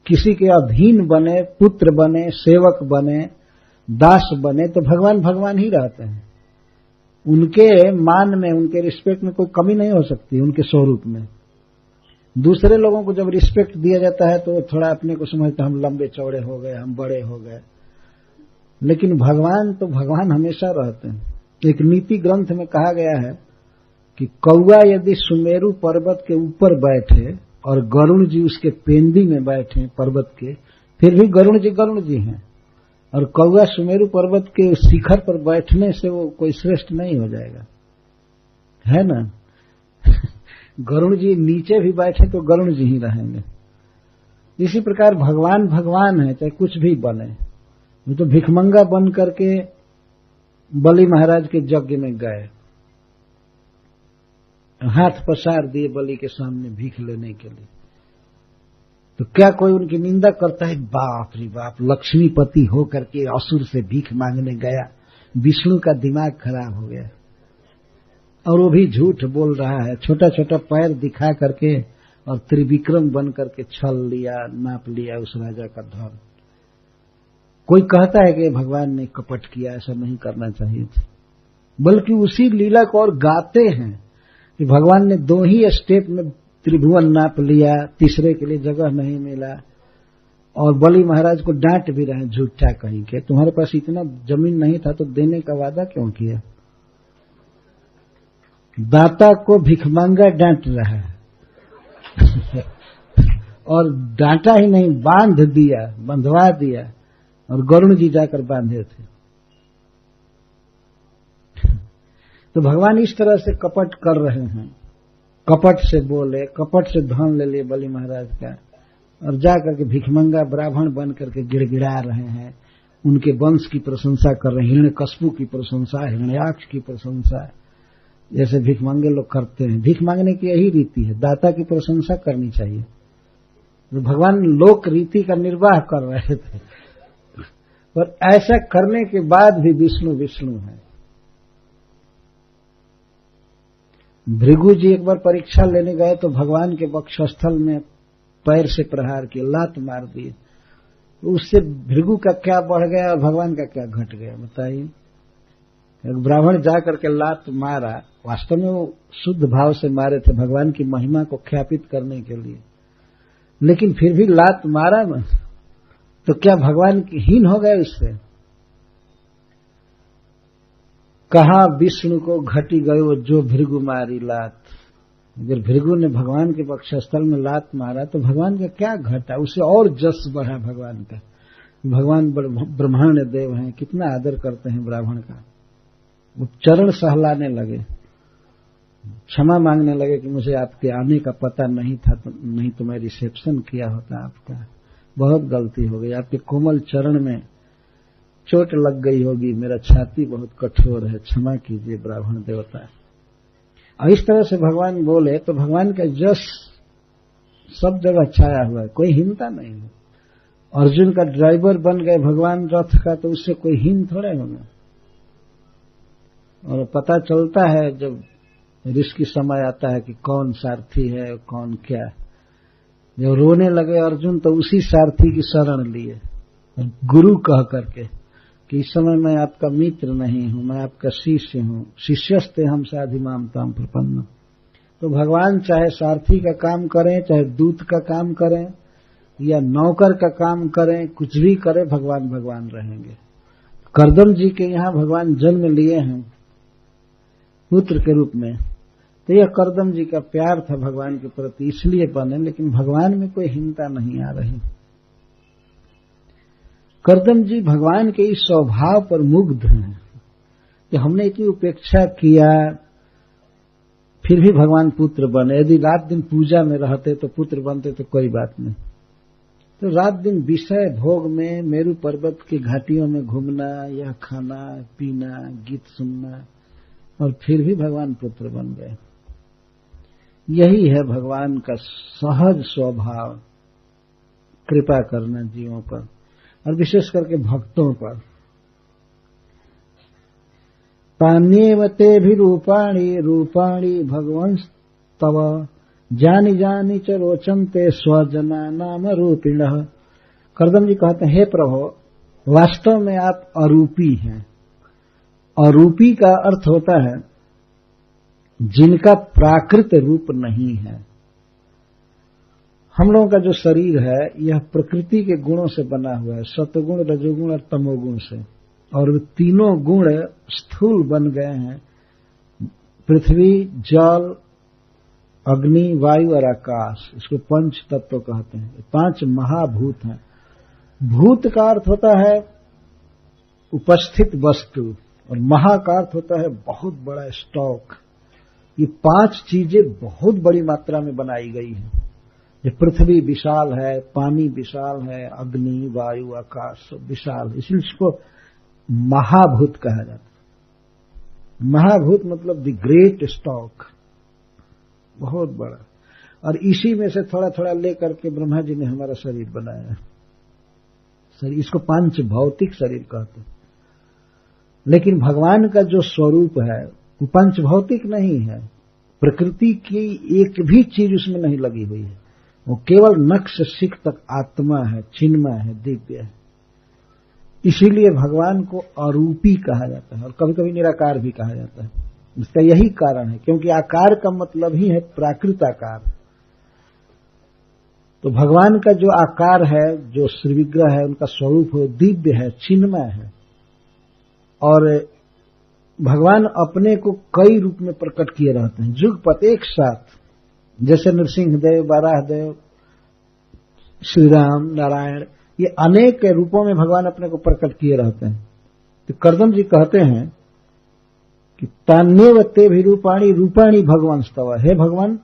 किसी के अधीन बने, पुत्र बने, सेवक बने, दास बने, तो भगवान भगवान ही रहते हैं। उनके मान में, उनके रिस्पेक्ट में कोई कमी नहीं हो सकती, उनके स्वरूप में। दूसरे लोगों को जब रिस्पेक्ट दिया जाता है तो थोड़ा अपने को समझते हम लंबे चौड़े हो गए, हम बड़े हो गए, लेकिन भगवान तो भगवान हमेशा रहते हैं। एक नीति ग्रंथ में कहा गया है कि कौआ यदि सुमेरु पर्वत के ऊपर बैठे और गरुण जी उसके पेंदी में बैठे पर्वत के, फिर भी गरुण जी हैं, और कौआ सुमेरु पर्वत के शिखर पर बैठने से वो कोई श्रेष्ठ नहीं हो जाएगा, है ना। गरुड़ जी नीचे भी बैठे तो गरुड़ जी ही रहेंगे। इसी प्रकार भगवान भगवान है, चाहे कुछ भी बने। वो तो भिखमंगा बन करके बलि महाराज के यज्ञ में गए, हाथ पसार दिए बलि के सामने भीख लेने के लिए। तो क्या कोई उनकी निंदा करता है? बाप रे बाप, लक्ष्मीपति हो करके असुर से भीख मांगने गया, विष्णु का दिमाग खराब हो गया। और वो भी झूठ बोल रहा है, छोटा छोटा पैर दिखा करके और त्रिविक्रम बन करके छल लिया, नाप लिया उस राजा का धन। कोई कहता है कि भगवान ने कपट किया, ऐसा नहीं करना चाहिए था, बल्कि उसी लीला को और गाते हैं कि भगवान ने 2 ही स्टेप में त्रिभुवन नाप लिया, तीसरे के लिए जगह नहीं मिला। और बलि महाराज को डांट भी रहे, झूठा कहीं के, तुम्हारे पास इतना जमीन नहीं था तो देने का वादा क्यों किया? दाता को भिखमंगा डांट रहा है। और डांटा ही नहीं, बांध दिया, बंधवा दिया, और गरुड़ जी जाकर बांधे थे। तो भगवान इस तरह से कपट कर रहे हैं, कपट से बोले, कपट से धन ले लिए बलि महाराज का, और जाकर के भिखमंगा ब्राह्मण बन करके गिड़गिड़ा रहे हैं, उनके वंश की प्रशंसा कर रहे हैं, हिरण्यकश्यप की प्रशंसा, हिरण्याक्ष की प्रशंसा, जैसे भिखमंगे लोग करते हैं। भीख मांगने की यही रीति है, दाता की प्रशंसा करनी चाहिए। तो भगवान लोक रीति का निर्वाह कर रहे थे, पर ऐसा करने के बाद भी विष्णु विष्णु है। भृगु जी एक बार परीक्षा लेने गए तो भगवान के वक्षस्थल में पैर से प्रहार किए, लात मार दिए। उससे भृगु का क्या बढ़ गया और भगवान का क्या घट गया, बताइए। एक ब्राह्मण जाकर के लात मारा, वास्तव में वो शुद्ध भाव से मारे थे, भगवान की महिमा को ख्यापित करने के लिए, लेकिन फिर भी लात मारा ना, तो क्या भगवान की हीन हो गए उससे? कहा विष्णु को घटी गयो जो भृगु मारी लात। अगर भृगु ने भगवान के वक्षस्थल में लात मारा तो भगवान का क्या घटा, उसे और जस बढ़ा भगवान का। भगवान ब्रह्मांड देव हैं, कितना आदर करते हैं ब्राह्मण का। वो चरण सहलाने लगे, क्षमा मांगने लगे कि मुझे आपके आने का पता नहीं था, तो नहीं तो मैं रिसेप्शन किया होता आपका, बहुत गलती हो गई, आपके कोमल चरण में चोट लग गई होगी, मेरा छाती बहुत कठोर है, क्षमा कीजिए ब्राह्मण देवता। और इस तरह से भगवान बोले तो भगवान का जस सब जगह छाया हुआ है, कोई हीनता नहीं है। अर्जुन का ड्राइवर बन गए भगवान रथ का, तो उससे कोई हीन थोड़े होगा। और पता चलता है जब रिस्की समय आता है कि कौन सारथी है कौन क्या। जब रोने लगे अर्जुन तो उसी सारथी की शरण लिए, गुरु कह करके कि इस समय मैं आपका मित्र नहीं हूं, मैं आपका शिष्य हूं, शिष्यस्ते हम साधिमाम ताम प्रपन्न। तो भगवान चाहे सारथी का काम करें, चाहे दूत का काम करें, या नौकर का काम करें, कुछ भी करें, भगवान भगवान रहेंगे। करदम जी के यहाँ भगवान जन्म लिए हैं पुत्र के रूप में, तो यह करदम जी का प्यार था भगवान के प्रति, इसलिए बने, लेकिन भगवान में कोई हीनता नहीं आ रही। करदम जी भगवान के इस स्वभाव पर मुग्ध हैं कि हमने इतनी उपेक्षा किया फिर भी भगवान पुत्र बने। यदि रात दिन पूजा में रहते तो पुत्र बनते तो कोई बात नहीं, तो रात दिन विषय भोग में मेरू पर्वत की घाटियों में घूमना या खाना पीना गीत सुनना, और फिर भी भगवान पुत्र बन गए। यही है भगवान का सहज स्वभाव, कृपा करना जीवों पर और विशेष करके भक्तों पर। तान्येवते भी रूपाणी रूपाणी भगवंस तव जानी जानी च रोचन्ते स्वजना नाम रूपिणः। करदम जी कहते हैं, हे प्रभु, वास्तव में आप अरूपी हैं। अरूपी का अर्थ होता है जिनका प्राकृत रूप नहीं है। हम लोगों का जो शरीर है यह प्रकृति के गुणों से बना हुआ है, सत्वगुण रजोगुण और तमोगुण से, और वे तीनों गुण स्थूल बन गए हैं, पृथ्वी जल अग्नि वायु और आकाश। इसको पंच तत्व कहते हैं, 5 महाभूत हैं। भूत का अर्थ होता है उपस्थित वस्तु, और महा का अर्थ होता है बहुत बड़ा स्टॉक। ये 5 चीजें बहुत बड़ी मात्रा में बनाई गई हैं। ये पृथ्वी विशाल है, पानी विशाल है, अग्नि, वायु, आकाश सब विशाल है, इसलिए इसको महाभूत कहा जाता है। महाभूत मतलब द ग्रेट स्टॉक, बहुत बड़ा। और इसी में से थोड़ा थोड़ा लेकर के ब्रह्मा जी ने हमारा शरीर बनाया। शरीर, इसको पांच भौतिक शरीर कहते हैं। लेकिन भगवान का जो स्वरूप है वो पंच भौतिक नहीं है। प्रकृति की एक भी चीज उसमें नहीं लगी हुई है। वो केवल नख से सिख तक आत्मा है, चिन्मय है, दिव्य है। इसीलिए भगवान को अरूपी कहा जाता है और कभी कभी निराकार भी कहा जाता है। इसका यही कारण है, क्योंकि आकार का मतलब ही है प्राकृत आकार। तो भगवान का जो आकार है, जो श्री विग्रह है, उनका स्वरूप है, दिव्य है, चिन्मय है। और भगवान अपने को कई रूप में प्रकट किए रहते हैं, जुगपत एक साथ। जैसे नृसिंह देव, बाराह देव, श्री राम, नारायण, ये अनेक रूपों में भगवान अपने को प्रकट किए रहते हैं। तो कर्दम जी कहते हैं कि तान्यव ते भी रूपाणी रूपाणी भगवान स्तव। हे भगवान,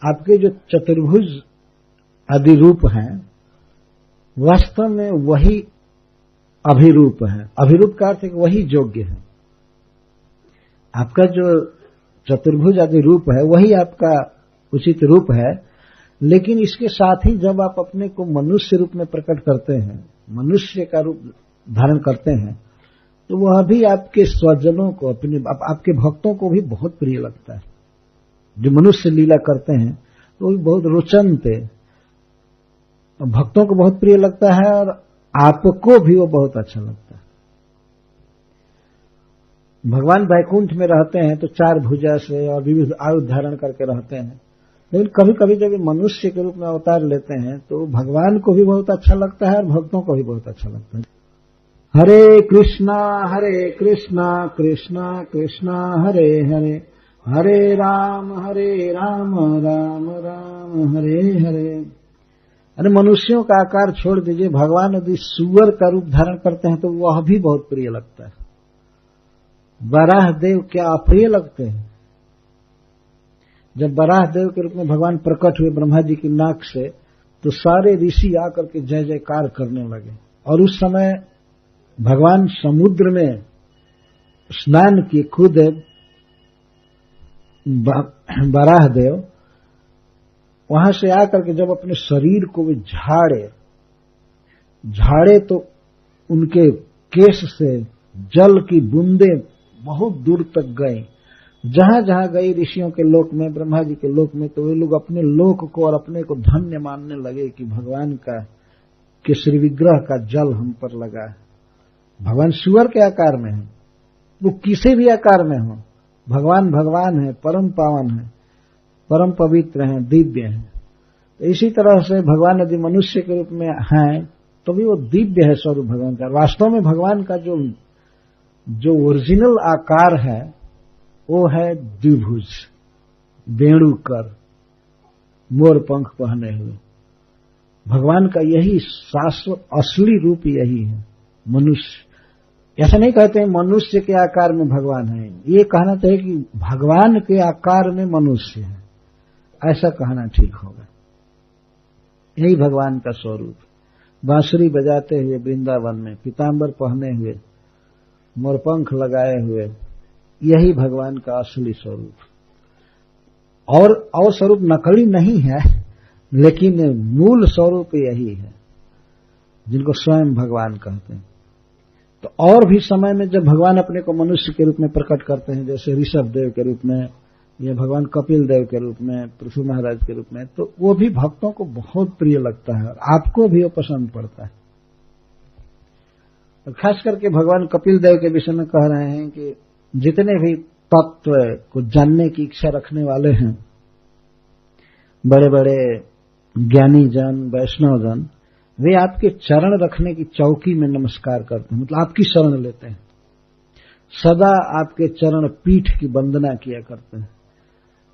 आपके जो चतुर्भुज आदि रूप हैं वास्तव में वही अभिरूप है। अभिरूप का अर्थ है कि वही योग्य है। आपका जो चतुर्भुज आदि रूप है वही आपका उचित रूप है। लेकिन इसके साथ ही जब आप अपने को मनुष्य रूप में प्रकट करते हैं, मनुष्य का रूप धारण करते हैं, तो वह भी आपके स्वजनों को, अपने आपके भक्तों को भी बहुत प्रिय लगता है। जो मनुष्य लीला करते हैं तो वो भी बहुत रोचनते, भक्तों को बहुत प्रिय लगता है और आपको भी वो बहुत अच्छा लगता है। भगवान वैकुंठ में रहते हैं तो 4 भुजा से और विविध आयु धारण करके रहते हैं। लेकिन कभी कभी जब मनुष्य के रूप में अवतार लेते हैं तो भगवान को भी बहुत अच्छा लगता है और भक्तों को भी बहुत अच्छा लगता है। हरे कृष्णा कृष्णा कृष्णा हरे हरे, हरे राम राम राम हरे हरे। अरे मनुष्यों का आकार छोड़ दीजिए, भगवान यदि सूअर का रूप धारण करते हैं तो वह भी बहुत प्रिय लगता है। बराह देव क्या अप्रिय लगते हैं। जब बराह देव के रूप में भगवान प्रकट हुए ब्रह्मा जी की नाक से, तो सारे ऋषि आकर के जय जयकार करने लगे। और उस समय भगवान समुद्र में स्नान किए, खुद बराह देव वहां से आकर के जब अपने शरीर को वे झाड़े तो उनके केश से जल की बूंदें बहुत दूर तक गई। जहां जहां गई ऋषियों के लोक में, ब्रह्मा जी के लोक में, तो वे लोग अपने लोक को और अपने को धन्य मानने लगे कि भगवान का के श्री विग्रह का जल हम पर लगा है। भगवान सूअर के आकार में है, वो किसी भी आकार में हो, भगवान भगवान है, परम पावन है, परम पवित्र हैं, दिव्य हैं। तो इसी तरह से भगवान यदि मनुष्य के रूप में हैं तो भी वो दिव्य है स्वरूप भगवान का। वास्तव में भगवान का जो ओरिजिनल आकार है वो है द्विभुज, वेणुकर, मोर पंख पहने हुए। भगवान का यही शाश्वत असली रूप यही है मनुष्य। ऐसा नहीं कहते हैं मनुष्य के आकार में भगवान है, ये कहना चाहिए कि भगवान के आकार में मनुष्य है, ऐसा कहना ठीक होगा। यही भगवान का स्वरूप। बांसुरी बजाते हुए वृंदावन में, पीतांबर पहने हुए, मोरपंख लगाए हुए, यही भगवान का असली स्वरूप। और स्वरूप नकली नहीं है, लेकिन मूल स्वरूप यही है जिनको स्वयं भगवान कहते हैं। तो और भी समय में जब भगवान अपने को मनुष्य के रूप में प्रकट करते हैं, जैसे ऋषभ देव के रूप में या भगवान कपिल देव के रूप में, पृथु महाराज के रूप में, तो वो भी भक्तों को बहुत प्रिय लगता है और आपको भी वो पसंद पड़ता है। और खास करके भगवान कपिल देव के विषय में कह रहे हैं कि जितने भी तत्व को जानने की इच्छा रखने वाले हैं, बड़े बड़े ज्ञानी जन, वैष्णव जन, वे आपके चरण रखने की चौकी में नमस्कार करते हैं, मतलब आपकी शरण लेते हैं, सदा आपके चरण पीठ की वंदना किया करते हैं।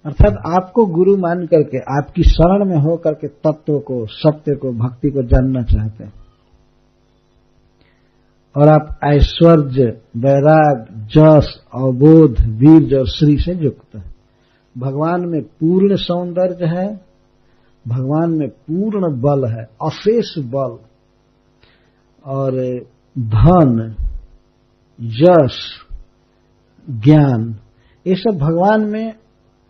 अर्थात आपको गुरु मान करके, आपकी शरण में हो करके तत्व को, सत्य को, भक्ति को जानना चाहते हैं। और आप ऐश्वर्य, वैराग, जस, अवबोध, वीर्य और श्री से युक्त है। भगवान में पूर्ण सौंदर्य है, भगवान में पूर्ण बल है, अशेष बल, और धन, यश, ज्ञान, ये सब भगवान में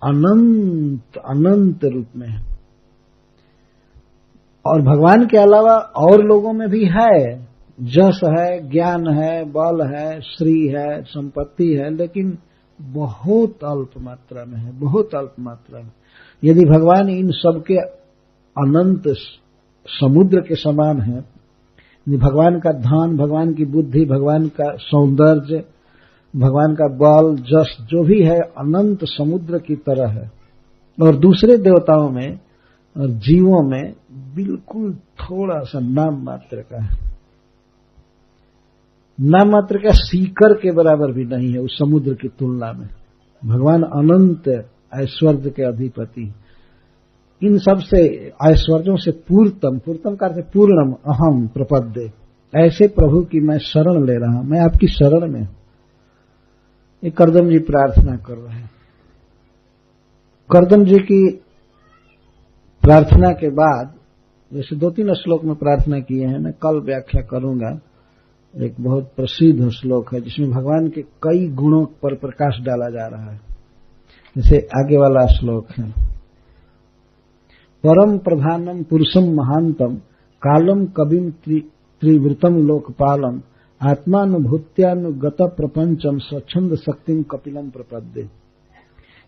अनंत अनंत रूप में है। और भगवान के अलावा और लोगों में भी है, यश है, ज्ञान है, बल है, श्री है, संपत्ति है, लेकिन बहुत अल्प मात्रा में है, बहुत अल्प मात्रा में। यदि भगवान इन सबके अनंत समुद्र के समान है, भगवान का धन, भगवान की बुद्धि, भगवान का सौंदर्य, भगवान का बल, जस जो भी है अनंत समुद्र की तरह है, और दूसरे देवताओं में और जीवों में बिल्कुल थोड़ा सा नाम मात्र का है, नाम मात्र का सीकर के बराबर भी नहीं है उस समुद्र की तुलना में। भगवान अनंत ऐश्वर्य के अधिपति, इन सब से ऐश्वर्यों से पूर्णतम, पूर्णतम का अर्थ पूर्णम अहम प्रपद्ये, ऐसे प्रभु की मैं शरण ले रहा हूं, मैं आपकी शरण में हूं। ये करदम जी प्रार्थना कर रहे हैं। करदम जी की प्रार्थना के बाद जैसे 2-3 श्लोक में प्रार्थना किए हैं, मैं कल व्याख्या करूंगा। एक बहुत प्रसिद्ध श्लोक है जिसमें भगवान के कई गुणों पर प्रकाश डाला जा रहा है। जैसे आगे वाला श्लोक है, परम प्रधानम पुरुषम महांतम कालम कविम त्रिवृतम लोकपालम आत्मानुभूत्यानुगत प्रपंचम स्वच्छंद शक्तिम कपिलम प्रपद्ये।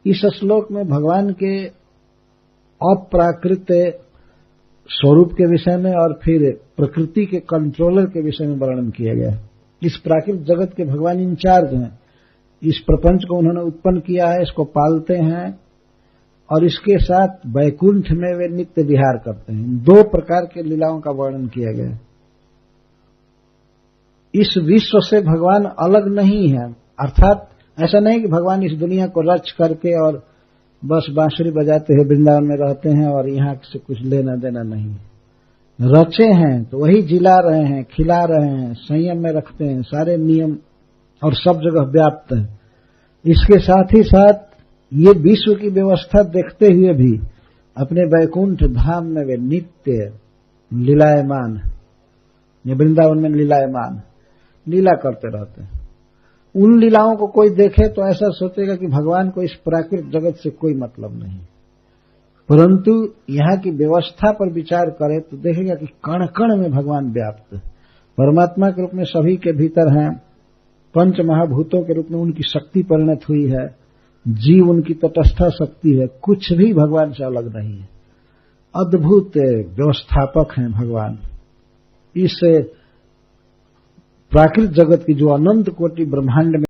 इस श्लोक में भगवान के अप्राकृत स्वरूप के विषय में और फिर प्रकृति के कंट्रोलर के विषय में वर्णन किया गया है। इस प्राकृतिक जगत के भगवान इंचार्ज हैं, इस प्रपंच को उन्होंने उत्पन्न किया है, इसको पालते हैं, और इसके साथ वैकुंठ में वे नित्य विहार करते हैं। 2 प्रकार के लीलाओं का वर्णन किया गया है। इस विश्व से भगवान अलग नहीं है, अर्थात ऐसा नहीं कि भगवान इस दुनिया को रच करके और बस बांसुरी बजाते हुए वृंदावन में रहते हैं और यहाँ से कुछ लेना देना नहीं। रचे हैं तो वही जिला रहे हैं, खिला रहे हैं, संयम में रखते हैं, सारे नियम और सब जगह व्याप्त है। इसके साथ ही साथ ये विश्व की व्यवस्था देखते हुए भी अपने वैकुंठ धाम में वे नित्य लीलायमान, ये वृंदावन में लीलायमान, लीला करते रहते हैं। उन लीलाओं को कोई देखे तो ऐसा सोचेगा कि भगवान को इस प्राकृतिक जगत से कोई मतलब नहीं, परंतु यहाँ की व्यवस्था पर विचार करे तो देखेगा कि कण कण में भगवान व्याप्त है। परमात्मा के रूप में सभी के भीतर हैं, 5 महाभूतों के रूप में उनकी शक्ति परिणत हुई है, जीव उनकी तटस्था शक्ति है, कुछ भी भगवान से अलग नहीं है। अद्भुत व्यवस्थापक हैं भगवान। इस प्राकृतिक जगत की जो अनंत कोटि ब्रह्मांड में